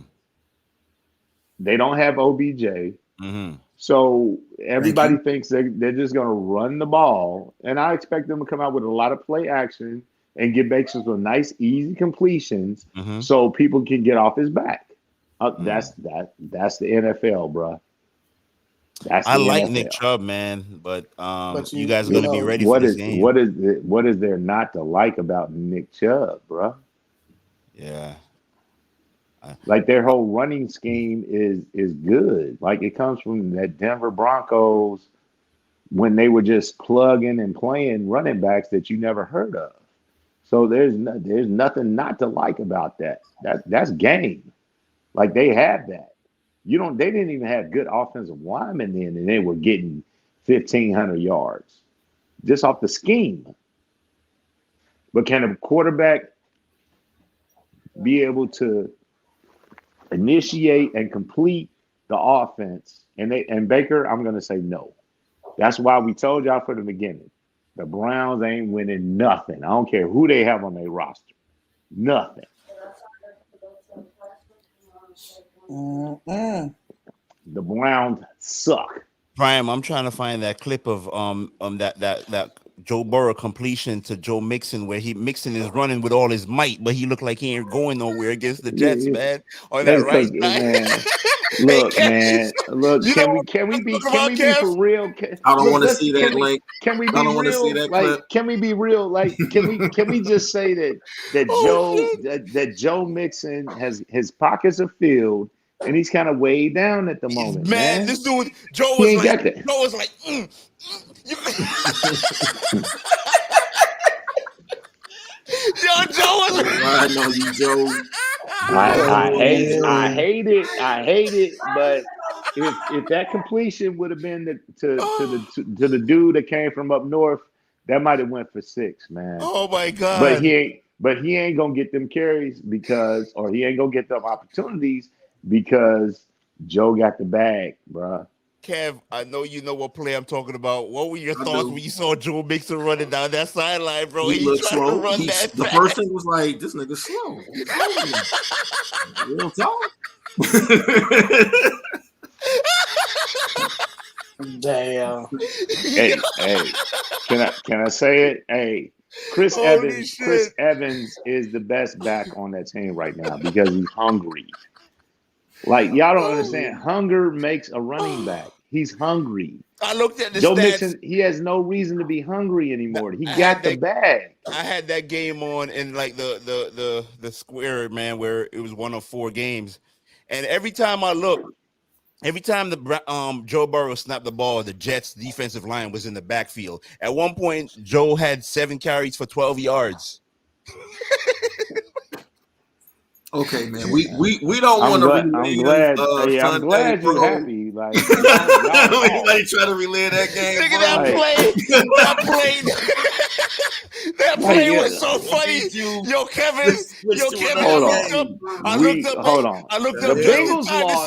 They don't have OBJ. Mm-hmm. So everybody thinks they're just going to run the ball, and I expect them to come out with a lot of play action and get Baker some nice, easy completions, so people can get off his back. That's the NFL, bro. I like NFL. Nick Chubb, man, but you guys are going to be ready for this game. What is there not to like about Nick Chubb, bro? Yeah. Like their whole running scheme is good. Like it comes from that Denver Broncos when they were just plugging and playing running backs that you never heard of. So there's nothing not to like about that. That's game. Like they have that. They didn't even have good offensive linemen then, and they were getting 1,500 yards just off the scheme. But can a quarterback be able to initiate and complete the offense? And Baker, I'm going to say no. That's why we told y'all from the beginning. The Browns ain't winning nothing. I don't care who they have on their roster. Nothing. The Browns suck. Prime, I'm trying to find that clip of that Joe Burrow completion to Joe Mixon where Mixon is running with all his might, but he looked like he ain't going nowhere against the Jets, man. On that right side. Look, man. Look, can we be for real? I don't want to see that link. Can we be real? Want to see that clip. Can we be real? Like, can we just say that Joe Mixon has his pockets are filled and he's kind of way down at the moment, man. This dude, Joe was like, Yo, Joe was I know you, Joe. I hate it. But if that completion would have been to the dude that came from up north, that might have went for 6, man. Oh my God! But he ain't gonna get them carries or he ain't gonna get them opportunities because Joe got the bag, bro. Kev, I know you know what play I'm talking about. What were your thoughts when you saw Joe Mixon running down that sideline, bro? He looked slow. The first thing was like, this nigga's slow. Real talk. Damn. Hey, can I say it? Hey, Chris Evans is the best back on that team right now because he's hungry. Like, y'all don't understand. Hunger makes a running back. He's hungry. I looked at the Joe stats. Mixon, he has no reason to be hungry anymore. He got the bag. I had that game on in like the square, man, where it was one of 4 games. And every time I look, Every time Joe Burrow snapped the ball, the Jets defensive line was in the backfield. At one point, Joe had 7 carries for 12 yards. Okay, man. We don't want to relive. I'm glad you're happy. Like y'all like try to relive that game. Nigga, that play was so funny. Yo, Kevin. I looked up. The Bengals lost.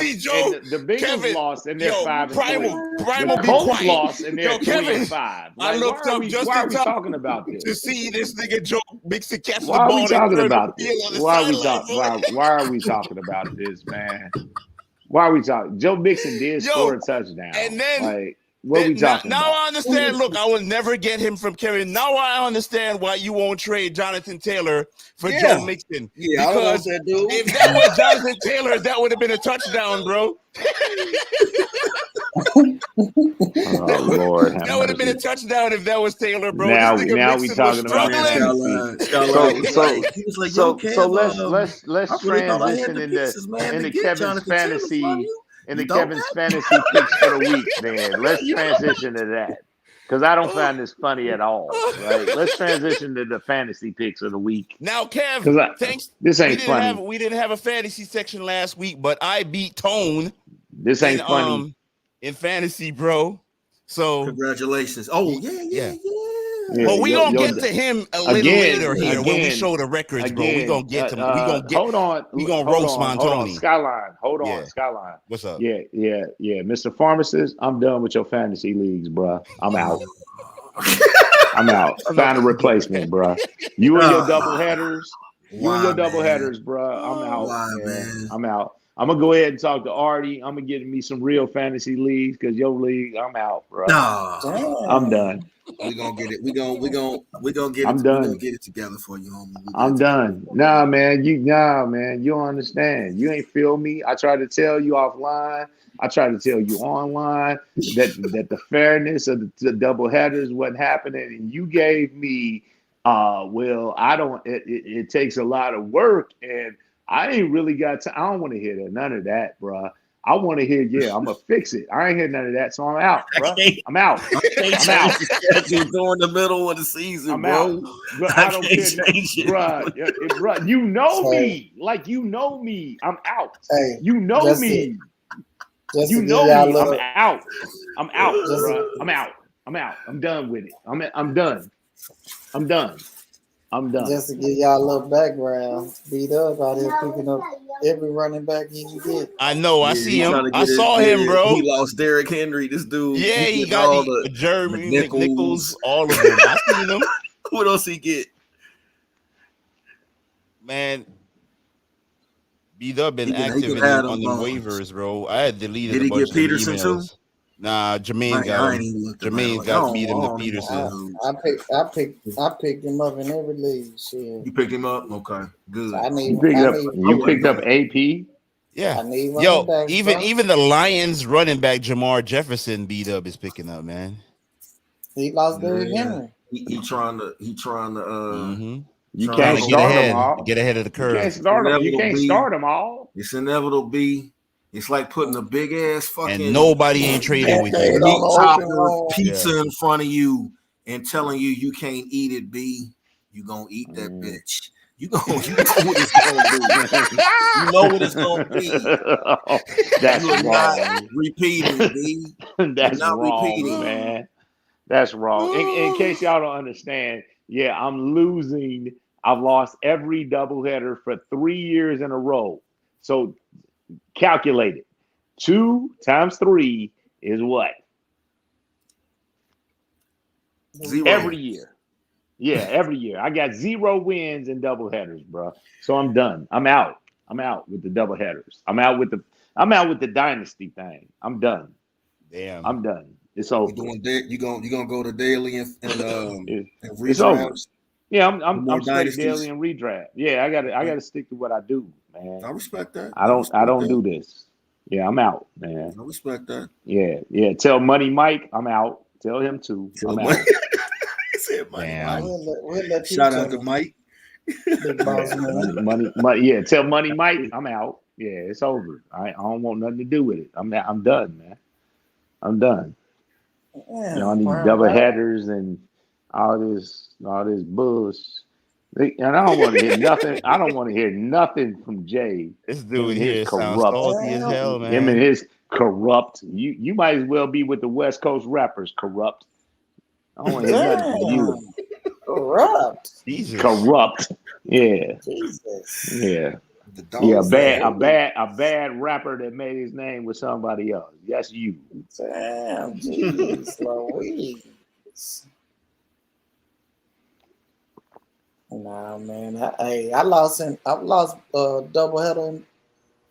The Bengals lost, and they're 5-3. The Colts lost, and they're 3-5. Like, I looked up just why are we talking about this? To see this nigga Joe Mixon catch the ball. Why are we talking about this? Why are we talking about this, man? Why are we talking? Joe Mixon did score a touchdown, and then like. What we talking now about? I understand. Look, I will never get him from Kevin. Now I understand why you won't trade Jonathan Taylor for Joe Mixon. Yeah, because that dude. If that was Jonathan Taylor, that would have been a touchdown, bro. Oh Lord, that would have been a touchdown if that was Taylor, bro. Now we talking about so let's transition into Kevin's fantasy. Kevin's fantasy picks for the week, man. Let's transition to that because I don't find this funny at all. Right? Let's transition to the fantasy picks of the week. Now, Kev, thanks. This ain't funny. We didn't have a fantasy section last week, but I beat Tone. This ain't funny in fantasy, bro. So congratulations. Oh yeah. Well, we gonna get to him a little later here when we show the records, bro. We gonna get to him. Hold on. We gonna roast Montoni. Skyline. Hold on, Skyline. What's up? Yeah. Mr. Pharmacist, I'm done with your fantasy leagues, bro. I'm out. I'm out. Find a replacement, bro. You and your double headers. Bro. I'm out. Man. I'm out. I'm gonna go ahead and talk to Artie. I'm gonna get me some real fantasy leagues because your league, I'm out, bro. I'm done. We're gonna get it. We're gonna get it. I'm done. We're gonna get it together for you, homie. I'm done. Nah, man. You don't understand. You ain't feel me. I tried to tell you offline. I tried to tell you online that the fairness of the double headers wasn't happening, and you gave me it takes a lot of work, and I ain't really got time. I don't want to hear none of that, bro. I want to hear, I'm gonna fix it. I ain't hear none of that, so I'm out, bro. I'm out. I'm out. During the middle of the season, I'm bro. out. Bro, I don't care, bro. You know me, like you know me. I'm out. Hey, you know me. You know me. I'm out. I'm out, bro. I'm out. I'm done with it. I'm done. Just to give y'all a little background, beat up out here picking up every running back he can get. I know. I see him. I saw him, bro. He lost Derrick Henry. This dude. Yeah, he got all the Jeremy Nichols, all of them. I seen him. What else he get? Man, B-Dub been active on the waivers, bro. I had deleted. Did he get Peterson too? Nah, Jermaine got him. Jermaine got beat him to Peterson. I picked him up in every league. Shit. You picked him up? Okay, good. You picked up AP? Yeah. Even the Lions running back Jamar Jefferson B-Dub is picking up, man. He lost Derrick Henry. He trying to You can't start them all. Get ahead of the curve. You can't start them. You can't start them all. It's inevitable, B. It's like putting a big ass fucking and nobody ain't trading with you. Meat chopper pizza in front of you and telling you can't eat it, B. You gonna eat that bitch. You know what it's gonna do. You know what it's gonna be. That's You're wrong. Not repeating, B. That's not wrong, repeating, man. That's wrong. In case y'all don't understand, I'm losing. I've lost every doubleheader for 3 years in a row. So calculate it. 2 times 3 is what? 0. Every year. Yeah, every year. I got 0 wins in doubleheaders, bro. So I'm done. I'm out. I'm out with the doubleheaders. I'm out with the dynasty thing. I'm done. Damn. I'm done. It's over. You gonna go to daily and it's over. Yeah, I'm straight daily and redraft. Yeah, I gotta stick to what I do, man. I respect that. I don't do this. Yeah, I'm out, man. I respect that. Yeah. Tell Money Mike I'm out. Tell him too. I'm out. He said Mike. We'll let Shout out to Mike. Money. Yeah, tell Money Mike I'm out. Yeah, it's over. I don't want nothing to do with it. I'm done, man. I'm done. Yeah, Y'all need double headers and all this bullshit. And I don't want to hear nothing. I don't want to hear nothing from Jay. This dude here sounds salty as hell, man. Him and his corrupt. You might as well be with the West Coast rappers. Corrupt. I don't want to hear nothing from you. Corrupt. Jesus. Corrupt. Yeah. Jesus. Yeah. Yeah. A bad rapper that made his name with somebody else. That's you. Damn. Jeez, Louise. Nah, man. I lost doubleheader in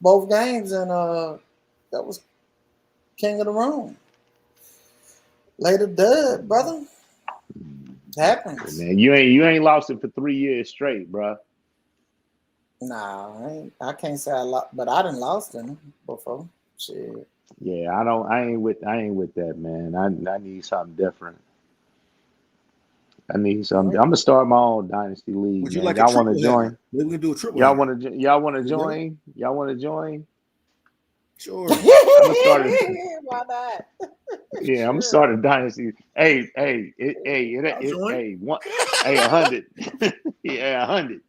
both games, and that was King of the Room. Later dud, brother. Happens. Man, you ain't lost it for 3 years straight, bro. Nah, I can't say I lost, but I done lost him before. Shit. Yeah, I ain't with that, man. I need something different. I'm gonna start my own dynasty league. Would you man. like y'all want to join? Maybe we can do a triple. Y'all want to join? Y'all want to join? Sure. Why not? Yeah, I'm gonna start a dynasty. Hey, 100. Yeah, 100.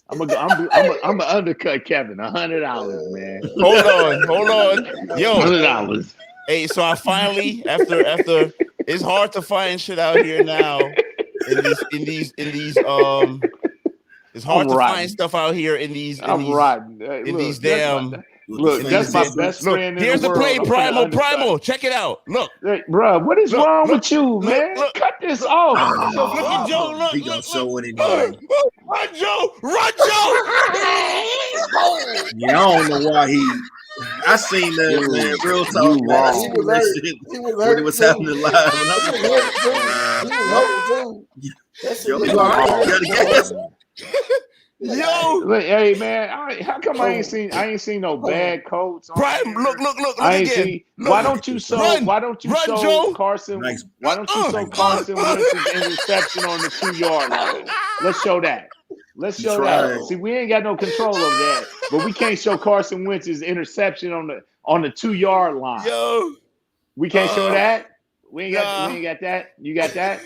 I'm gonna undercut Kevin $100, man. Hold on, yo, $100. Hey, so I finally after it's hard to find shit out here now in these it's hard to find stuff out here in these damn. Look, that's my best friend in here's the world. Here's the play, Primal. Check it out. Look. Hey, bro, what is wrong with you, man? Cut this off. Look at Joe. Look. He gonna show it anyway. Run, Joe. Yeah, I don't know why I seen that, man. Real talk, man. When it was happening live. He was hurt, Yo, hey man, how come I ain't seen no bad coats? Prime, look I ain't again. See, why don't you show Joe? Carson? Why don't you show Carson Wentz's interception on the 2-yard line? Let's show that. That. See, we ain't got no control over that, but we can't show Carson Wentz's interception on the 2-yard line. Yo, we can't show that. We ain't got that. You got that?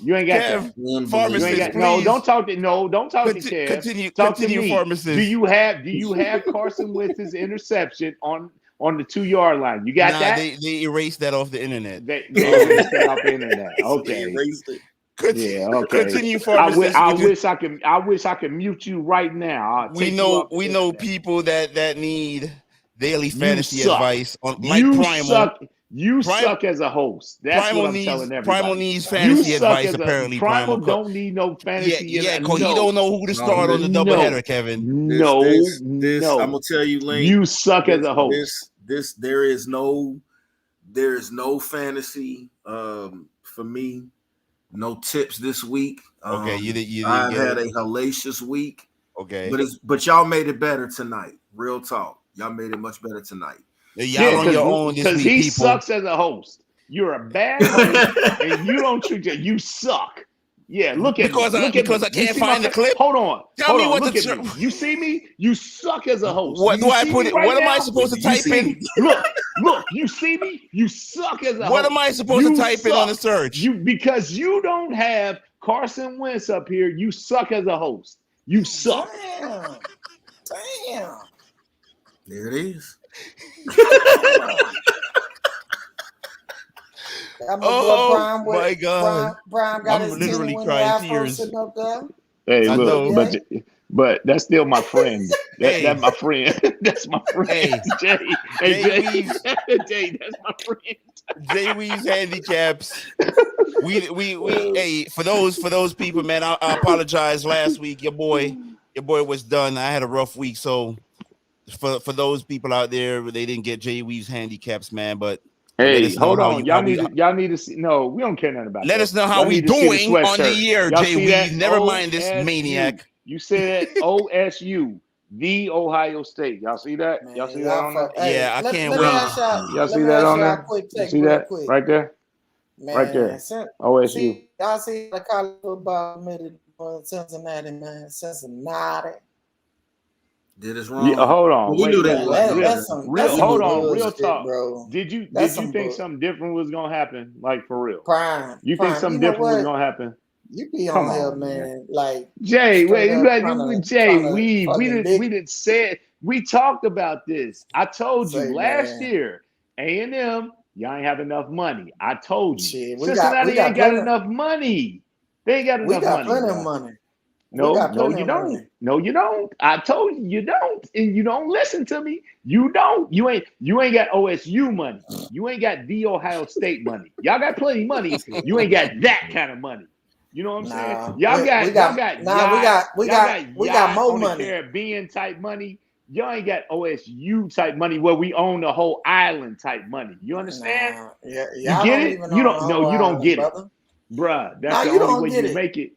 You ain't got that. Pharmacist, no, don't talk to Kev. Continue, talk to me. Pharmacist. Do you have Carson Wentz's interception on the 2-yard line? You got that? They erased that off the internet. They erased that off the internet. Okay. They erased it. Yeah, okay. Continue, Pharmacist. I wish I could mute you right now. We know people that need daily fantasy advice on Primal. You suck as a host. That's what I'm telling everybody. Primal needs fantasy advice, apparently. Primal don't need no fantasy. Yeah, because he don't know who to start on the doubleheader, Kevin. This, I'm gonna tell you, Link. You suck as a host. There is no fantasy for me. No tips this week. Okay, you I've had a hellacious week. Okay, but y'all made it better tonight. Real talk, y'all made it much better tonight. Y'all on your own this week, he people. Sucks as a host. You're a bad host, and you don't treat you suck. Yeah, look at me. Because I can't find the clip. Hold on. Tell me what look at me. You see me? You suck as a host. What do I put it? What am I supposed to type in? Look. You see me? You suck as a host. What am I supposed to type in on the search? Because you don't have Carson Wentz up here. You suck as a host. You suck. Damn. There it is. My God! Brian got I'm literally crying tears. Hey, look, but that's still my friend. That's my friend. That's my friend. Jay. Jay, that's my friend. Jay Weave's handicaps. We for those people, man. I apologize. Last week, your boy was done. I had a rough week, so. For those people out there, they didn't get Jay Weave's handicaps, man. But hey, hold on, y'all need to see. No, we don't care nothing about that. Let us know how we doing on the year, Jay Weave. Never mind this maniac. You said OSU, the Ohio State. Y'all see that? Y'all see that on there? Yeah, I can't wait. Y'all see that on there? You see that right there? Right there. OSU. Y'all see the college football committed for Cincinnati, man. Cincinnati. Did us wrong. Yeah, hold on. We knew they Hold on. Real talk, bro. Did you think something different was gonna happen? Like for real? Prime. You think something different was gonna happen? You be on here, man. Like Jay, we talked about this. I told you last year, A&M, y'all ain't have enough money. I told you. Cincinnati ain't got enough money. They ain't got enough money. We got plenty of money. No, you don't. No, you don't. I told you, you don't, and you don't listen to me. You don't. You ain't got OSU money. You ain't got the Ohio State money. Y'all got plenty of money. You ain't got that kind of money. You know what I'm saying? We got more money. Caribbean type money. Y'all ain't got OSU type money where we own the whole island type money. You understand? Yeah, you get it? You don't. No, you don't get it, bruh. That's the only way you make it.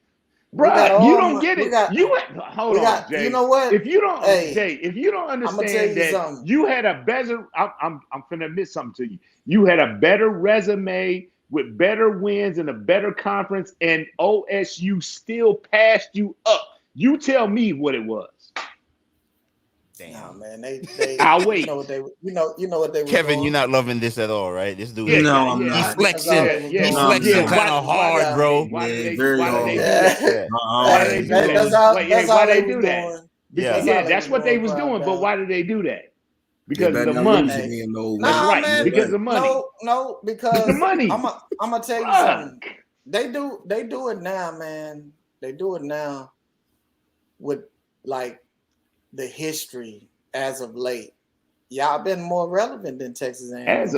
Bruh, you don't get it. Hold on, Jay. You know what? If you don't, Jay, if you don't understand that you had a better, I'm finna admit something to you. You had a better resume with better wins and a better conference, and OSU still passed you up. You tell me what it was. Damn. Nah, man, they I'll wait. You know what they were Kevin, doing. you're not loving this at all, right? This dude, I'm he's flexing. He's flexing kind of hard, bro. Why did they do that? Why they do that? Because that's what they was doing. But why did they do that? Because of the money. That's right. Man, because of money. No, because the money. I'm gonna tell you something. They do it now, man. They do it now with like the history as of late. Y'all been more relevant than Texas A&M.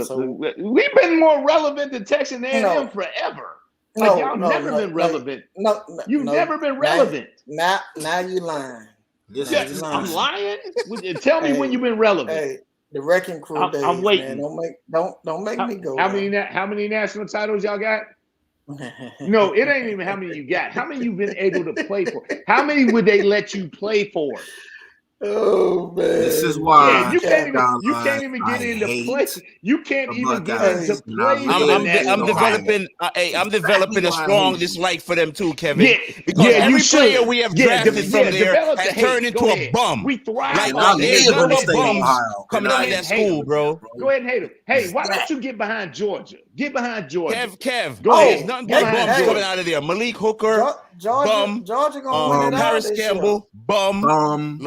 We've been more relevant than Texas A&M forever. Like y'all never been relevant. You've never been relevant. Now you lying. I'm lying. Tell me when you've been relevant. Hey, the Wrecking Crew days. I'm waiting. Man. Don't make me go. How many national titles y'all got? No, it ain't even how many you got. How many you've been able to play for? How many would they let you play for? Oh man, this is why you can't even get into play. You can't even get into play. I'm developing a strong dislike for them too, Kevin. Because every player we have drafted from there has turned into a bum. We thrive. Like there's no bums coming out of that school, bro. Go ahead and hate them. Hey, why don't you get behind Georgia? Get behind Georgia. Kev. Go ahead. There's nothing but bums coming out of there. Malik Hooker, bum. Georgia gonna win it out. Paris Campbell, bum. I'm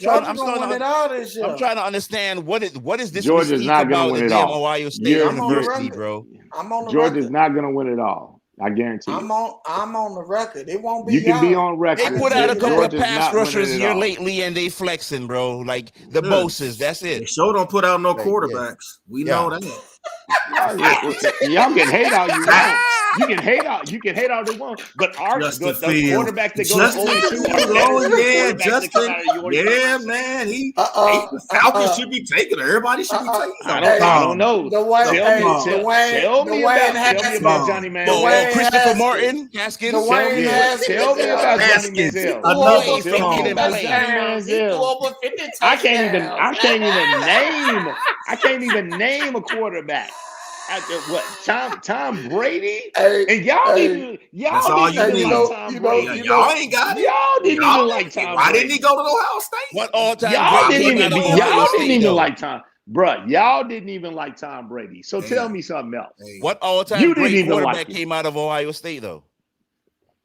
trying to understand what is this Georgia's not going to win it all. Ohio State University, bro. Georgia's not going to win it all. I guarantee you. I'm on the record. It won't be. You can be on record. They put out a couple of pass rushers here lately, and they flexing, bro. Like the Boses. That's it. They sure don't put out no quarterbacks. We know that. Y'all can hate all you want. You can hate all they want, but the quarterback that goes to OSU, man, the Falcons should be taking it. Everybody should be taking it. I don't know. Tell me about Johnny Manziel. Christopher Martin, Haskins. Tell me about Johnny Manziel. I can't even name a quarterback. What Tom Brady? And y'all didn't like Tom Brady. Y'all ain't got it. Y'all didn't even like Tom Brady. Why didn't he go to Ohio State? What all-time? Y'all didn't even like Tom. Bruh, y'all didn't even like Tom Brady. So tell me something else. What all-time great quarterback came out of Ohio State though?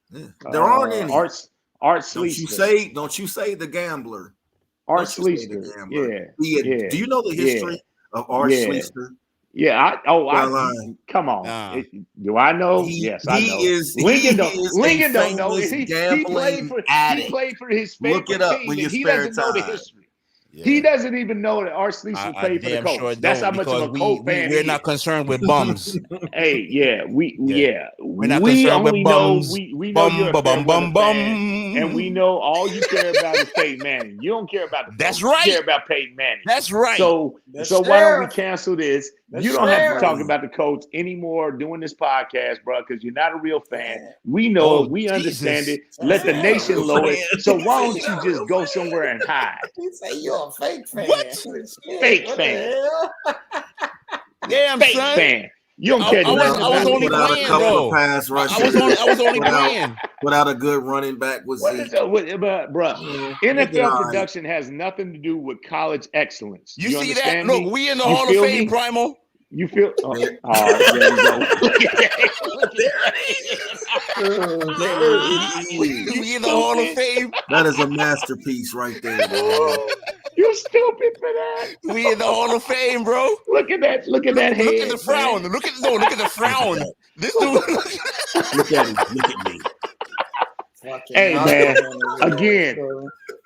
There aren't any. Art Sleester. Don't you say the gambler? Art Sleester. Yeah. Do you know the history of Art Sleester? Yeah, come on. Do I know? Yes, I know. Lincoln don't know. He played for his favorite team, and he doesn't know the history. Yeah. He doesn't even know that Art Sleester played for the Colts. Sure that's how much of a Colt fan we're not concerned with bums. Hey, we're not concerned with bums. We know you're a fan, and we know all you care about is Peyton Manning. You don't care about the That's Colts. right. You care about Peyton Manning. That's right. So why don't we cancel this? You don't have to talk about the Colts anymore doing this podcast, bro, because you're not a real fan. We know it. We understand it. Let the nation know it. So why don't you just go somewhere and hide? You say you're a fake fan. What? Fake fan. Damn, fake son. fan. You don't catch nothing. I was only playing though. I was only playing. Without a good running back was bro. NFL production has nothing to do with college excellence. You see that? Look, we in the Hall of Fame, Primal. You feel? Oh, there you go. Look at that. We in the Hall of Fame. That is a masterpiece right there. You stupid for that. We in the Hall of Fame, bro. Look at that. Look at that head. Look at the frown. Look at the frown. This dude. Look at him. Look at me. Hey man,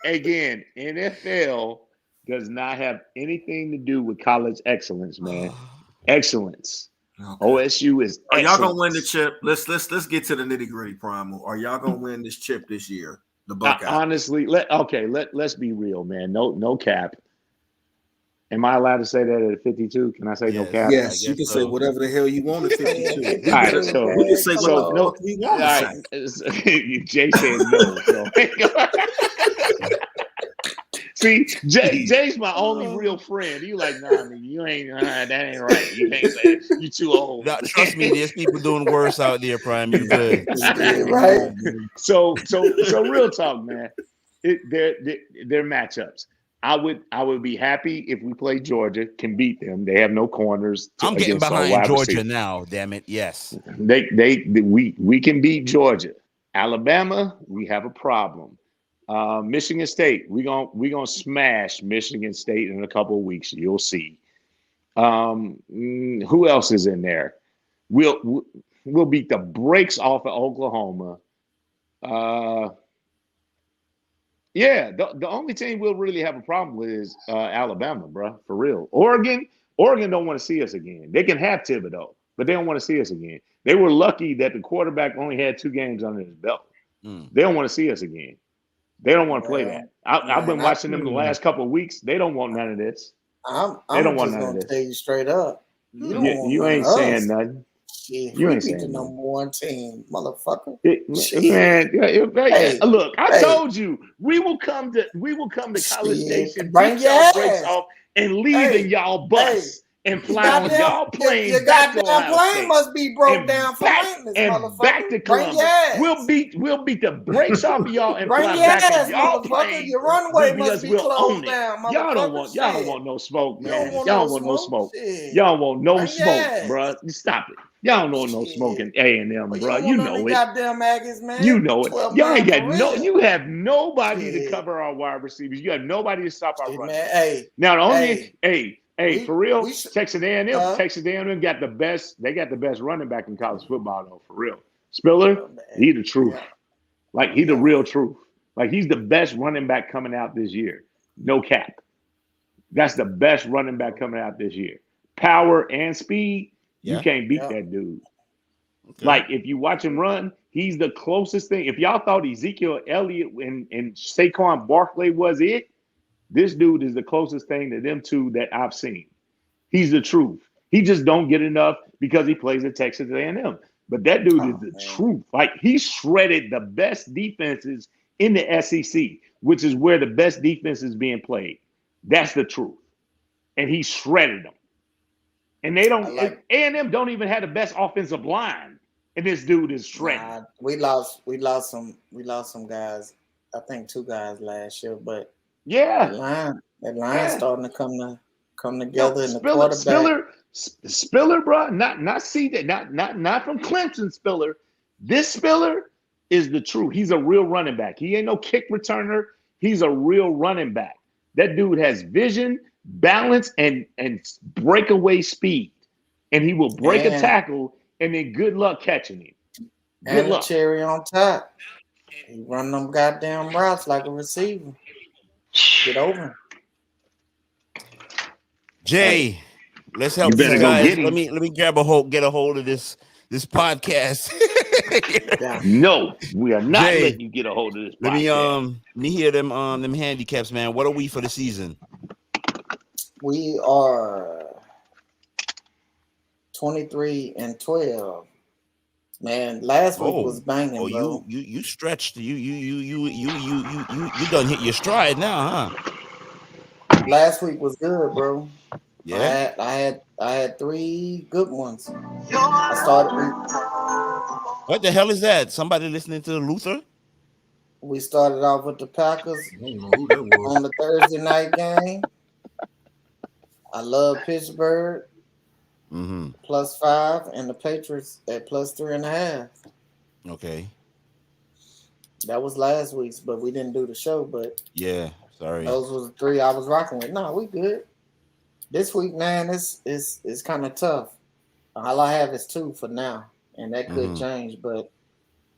again, NFL does not have anything to do with college excellence, man. Excellence. Okay. OSU is. Are y'all gonna win the chip? Let's get to the nitty gritty, Primal. Are y'all gonna win this chip this year? The Buckeyes. Honestly, let's be real, man. No cap. Am I allowed to say that at 52? Can I say no cap? Yes, you can say whatever the hell you want at 52. All right, so we can say whatever we want to say. Jay said no. So. See, Jay's my only real friend. You like, nah, nigga, you ain't. That ain't right. You can't say that. You too old. Now, trust me, there's people doing worse out there, Prime. You good, right? So real talk, man. They're matchups. I would be happy if we play Georgia, can beat them. They have no corners. I'm getting behind Georgia now. Damn it, yes. We can beat Georgia. Alabama, we have a problem. Michigan State, we're gonna smash Michigan State in a couple of weeks. You'll see. Who else is in there? We'll beat the brakes off of Oklahoma. Yeah, the only team we'll really have a problem with is Alabama, bro. For real. Oregon don't want to see us again. They can have Thibodeau, but they don't want to see us again. They were lucky that the quarterback only had 2 games under his belt. They don't want to see us again. They don't want to play that. I've been watching them the last couple of weeks. They don't want none of this. I'm just gonna tell you straight up. You ain't saying nothing. Shit, you ain't saying the number 1 team, motherfucker. Look, I told you we will come to College Station, beat y'all breaks off, and leave in y'all bus. And fly on y'all plane. Your goddamn plane must be broke down for maintenance, motherfucker. Back to Columbus. We'll beat the brakes off of y'all and fly back on y'all plane. Your runway must be closed down, motherfucker. Y'all don't want no smoke, man. Y'all don't want no smoke. Y'all want no smoke, bro. Stop it. Y'all don't want no smoke in A&M, bro. You know it. Goddamn maggots, man. You know it. Y'all ain't got you have nobody to cover our wide receivers. You have nobody to stop our run. Now the only for real, Texas A&M got the best. They got the best running back in college football, though. For real, Spiller, he the truth. Like he the real truth. Like he's the best running back coming out this year. No cap. That's the best running back coming out this year. Power and speed. You can't beat that dude. Okay. Like if you watch him run, he's the closest thing. If y'all thought Ezekiel Elliott and Saquon Barkley was it, this dude is the closest thing to them two that I've seen. He's the truth. He just don't get enough because he plays at Texas A&M. But that dude is the truth. Like he shredded the best defenses in the SEC, which is where the best defense is being played. That's the truth. And he shredded them. And they don't. A&M don't even have the best offensive line, and this dude is shredded. We lost some guys. I think 2 guys last year, but. Yeah, that line starting to come together in the quarterback. Spiller, bro, not from Clemson. Spiller, this Spiller is the truth. He's a real running back. He ain't no kick returner. He's a real running back. That dude has vision, balance, and breakaway speed, and he will break a tackle. And then good luck catching him. Good luck. Cherry on top. He run them goddamn routes like a receiver. Get over. Jay, let's help these guys. Let me get a hold of this podcast. No, we are not letting you get a hold of this podcast. Let me hear them handicaps, man. What are we for the season? We are 23-12. Man, last week was banging, bro. You stretched. You done hit your stride now, huh? Last week was good, bro. Yeah. I had 3 good ones. I started. What the hell is that? Somebody listening to Luther? We started off with the Packers I don't know who that was. on the Thursday night game. I love Pittsburgh +5 and the Patriots at +3.5. Okay. That was last week's, but we didn't do the show. But Yeah. Sorry. those was the 3 I was rocking with. No, we good. This week, man, it's kind of tough. All I have is 2 for now, and that could change. But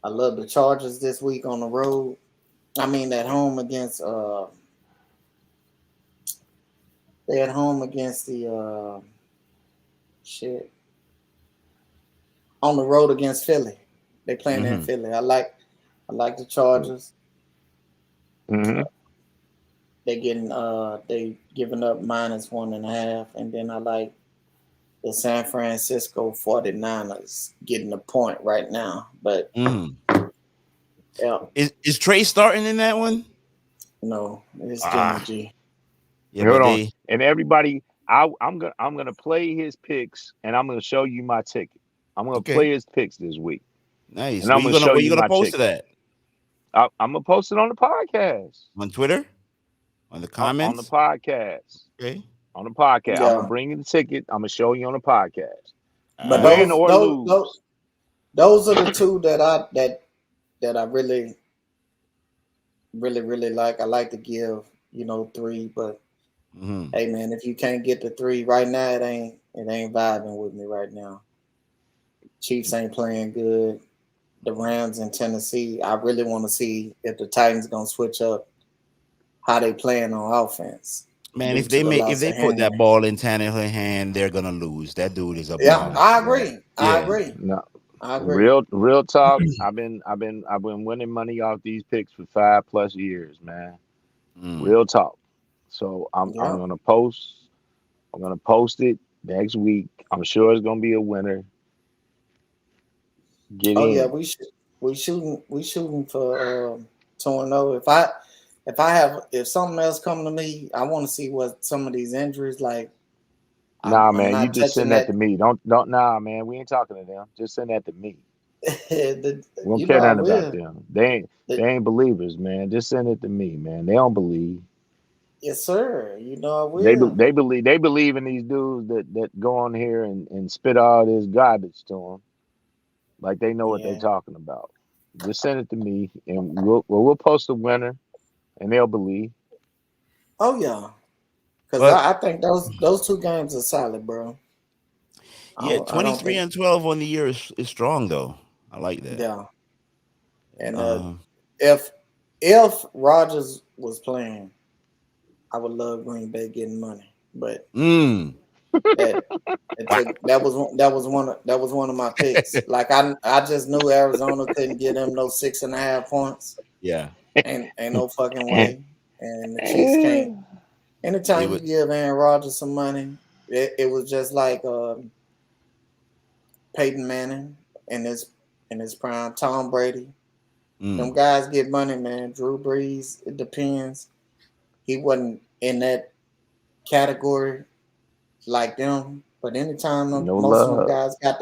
I love the Chargers this week on the road. I mean, at home against they at home against the shit on the road against Philly. They playing in Philly. I like the Chargers. Mm-hmm. They giving up -1.5, and then I like the San Francisco 49ers getting a point right now. But yeah, is Trey starting in that one? no, it's Jimmy G. Yeah, Hold but on. And everybody, I'm gonna play his picks, and I'm gonna show you my ticket. I'm gonna play his picks this week. Nice. And I'm gonna show where you gonna my post ticket. that? I'm gonna post it on the podcast. On Twitter? On the comments? On the podcast. Okay. On the podcast. Yeah. I'm gonna bring you the ticket. I'm gonna show you on the podcast. But Win or lose. Those are the 2 that I really like. I like to give 3, but hey man, if you can't get the 3 right now, it ain't vibing with me right now. Chiefs ain't playing good. The Rams in Tennessee, I really want to see if the Titans gonna switch up how they playing on offense. Man, if they put that ball in Tannehill's hand, they're gonna lose. That dude is a yeah, I agree. I agree. No. I agree. Real talk. I've been winning money off these picks for 5+ years, man. Real talk. So I'm gonna post it next week. I'm sure it's gonna be a winner. Get in. Yeah, we shooting for 2-0. If something else come to me, I want to see what some of these injuries like. Nah, man, you just send that to me. Don't. Nah, man, we ain't talking to them. Just send that to me. We don't care nothing about them. They ain't believers, man. Just send it to me, man. They don't believe. Yes, sir. I will. They believe in these dudes that go on here and spit all this garbage to them, like they know what they're talking about. Just send it to me, and we'll post a winner, and they'll believe. Oh yeah, because I think those 2 games are solid, bro. Yeah, 23-12 on the year is strong though. I like that. Yeah, and if Rodgers was playing, I would love Green Bay getting money, but that was one of my picks. Like I just knew Arizona couldn't get them no 6.5 points. Yeah, ain't no fucking way. And the Chiefs can't. Anytime you give Aaron Rodgers some money, it was just like Peyton Manning in his prime, Tom Brady. Them guys get money, man. Drew Brees, it depends. He wasn't in that category like them, but anytime most of them guys got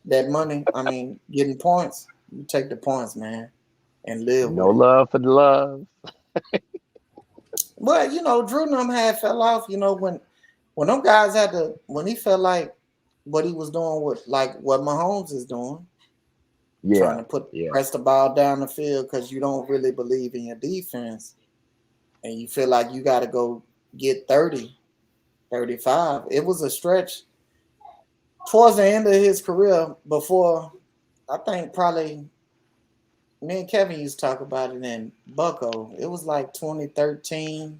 that money, I mean, getting points, you take the points, man, and live. No love for the love. Well, Drew and them had fell off. When them guys when he felt like what he was doing with like what Mahomes is doing, trying to press the ball down the field because you don't really believe in your defense, and you feel like you got to go get 30, 35. It was a stretch towards the end of his career before, I think probably me and Kevin used to talk about it in Bucko. It was like 2013,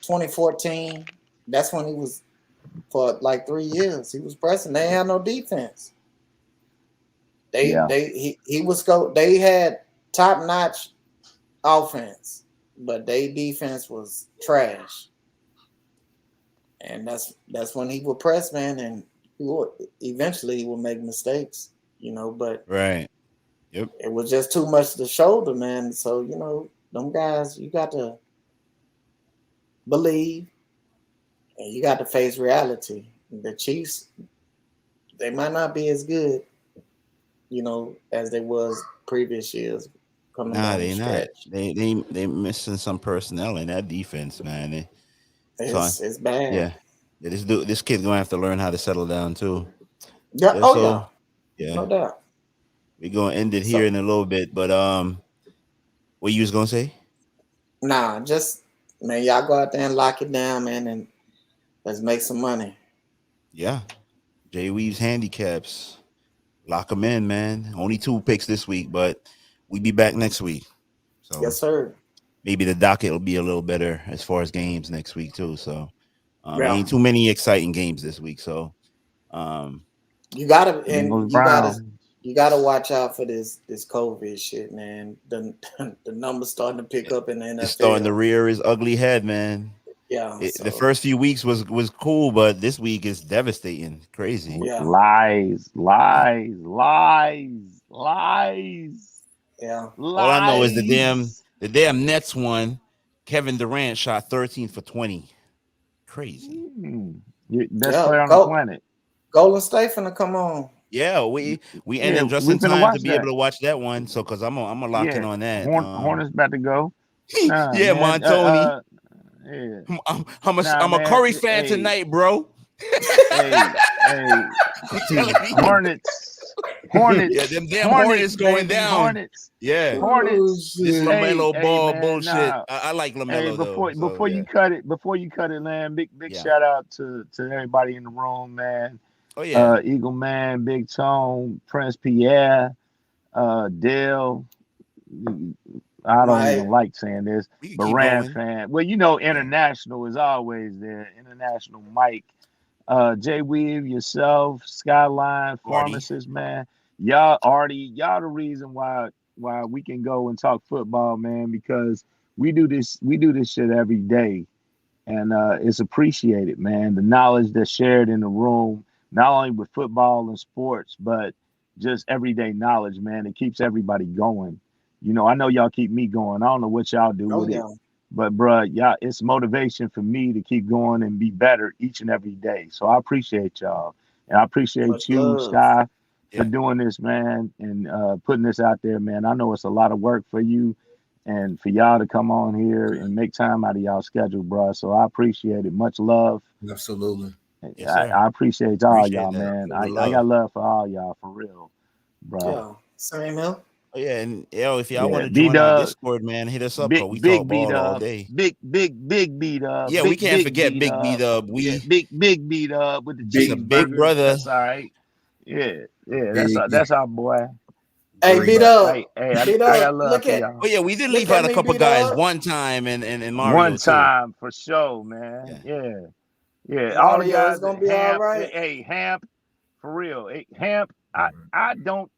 2014. That's when he was, for like 3 years, he was pressing. They had no defense. He was they had top-notch offense, but their defense was trash. And that's when he would press, man, and eventually he will make mistakes, but right. Yep. It was just too much to shoulder, man. So, them guys, you got to believe And you got to face reality. The Chiefs, they might not be as good, as they was previous years coming down the stretch. They missing some personnel in that defense, man. It's bad. Yeah. This kid gonna have to learn how to settle down too. Yeah. Yeah. No doubt. We're gonna end it here in a little bit, but what you was gonna say? Nah, just man, y'all go out there and lock it down, man, and let's make some money. Yeah. Jay Weave's handicaps. Lock them in, man. Only 2 picks this week, but we be back next week. So yes, sir. Maybe the docket will be a little better as far as games next week too. So ain't too many exciting games this week. So you gotta watch out for this COVID shit, man. The numbers starting to pick up in the NFL. It's starting to rear its ugly head, man. Yeah. The first few weeks was cool, but this week is devastating. Crazy. Yeah. Lies. Yeah. All I know is the damn Nets won. Kevin Durant shot 13 for 20. Crazy. Best player on the planet. Golden State finna come on. Yeah, we ended just in time to be able to watch that one. So, cause I'm gonna lock in on that. Hornets about to go. Yeah, Montoni. I'm a Curry fan tonight, bro. Hornets. Yeah, them damn Hornets going down. Hornets. Yeah. Hornets. This LaMelo ball bullshit. I like LaMelo before you cut it, man. Big shout out to everybody in the room, man. Oh yeah. Eagle Man, Big Tone, Prince Pierre, Dale. I don't even like saying this, but Rand fan. Well, international is always there. International Mike, Jay Weave, yourself, Skyline, Pharmacist, man. Y'all the reason why we can go and talk football, man, because we do this shit every day, and it's appreciated, man. The knowledge that's shared in the room, not only with football and sports, but just everyday knowledge, man. It keeps everybody going. I know y'all keep me going. I don't know what y'all do with it, but bruh, y'all, it's motivation for me to keep going and be better each and every day. So I appreciate y'all, and I appreciate you, Sky, for doing this, man, and putting this out there, man. I know it's a lot of work for you and for y'all to come on here and make time out of y'all schedule, bruh. So I appreciate it. Much love. Absolutely. Yes, I appreciate y'all, man. I got love for all y'all, for real, bro. Yeah, same here. Oh, yeah, and if y'all want to join our Discord, man, hit us up. We talk ball all day. Big beat up. Yeah, we can't forget Big Beat Up. Big beat up with the big brother. That's all right. Yeah, that's our boy. Hey, Beat Up. Hey, I got love for y'all. Oh yeah, we did leave out a couple guys one time and Mario one time for sure, man. Yeah. All the guys gonna be all right. Hey, Hamp, for real. Hey, Hamp. I don't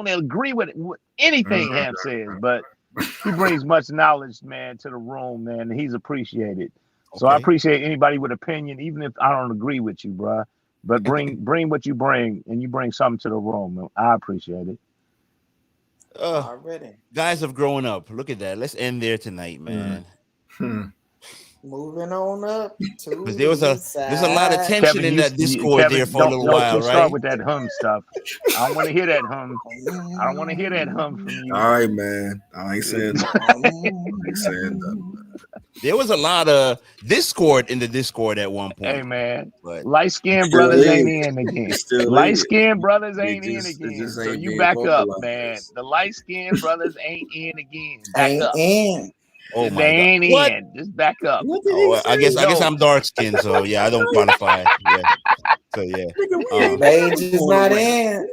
agree with anything Hamp says, but he brings much knowledge, man, to the room, man, and he's appreciated. So I appreciate anybody with opinion, even if I don't agree with you, bro. But bring what you bring, and you bring something to the room. I appreciate it. Already. Guys have grown up. Look at that. Let's end there tonight, man. Moving on up to there's a lot of tension Kevin, in that Discord Kevin, there for a little while, right? Start with that hum stuff. I don't want to hear that hum. I don't want to hear that hum from you. All right, man. I ain't saying that. There was a lot of Discord in the Discord at one point. Hey, man. Light-skinned brothers ain't in again. Light-skinned brothers ain't in again. So you back up, man. The light-skinned brothers ain't in again. Back up. Oh my they ain't God. In. Just back up. I guess I'm dark skinned, so yeah, I don't qualify. Yeah. So yeah. Beige is not in.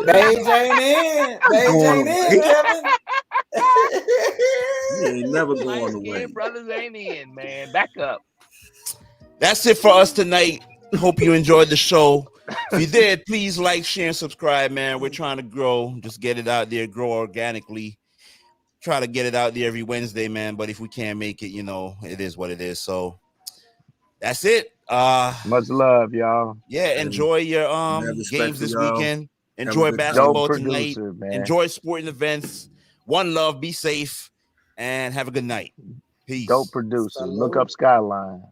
Beige ain't in. Beige ain't in, Kevin. You ain't never going away. Brothers ain't in, man. Back up. That's it for us tonight. Hope you enjoyed the show. If you did, please like, share, and subscribe, man. We're trying to grow. Just get it out there, grow organically. Try to get it out there every Wednesday, man. But if we can't make it, it is what it is. So that's it. Much love, y'all. Yeah, enjoy your games this weekend. Enjoy basketball tonight. Man. Enjoy sporting events. One love, be safe, and have a good night. Peace. Dope producer. Look up Skyline.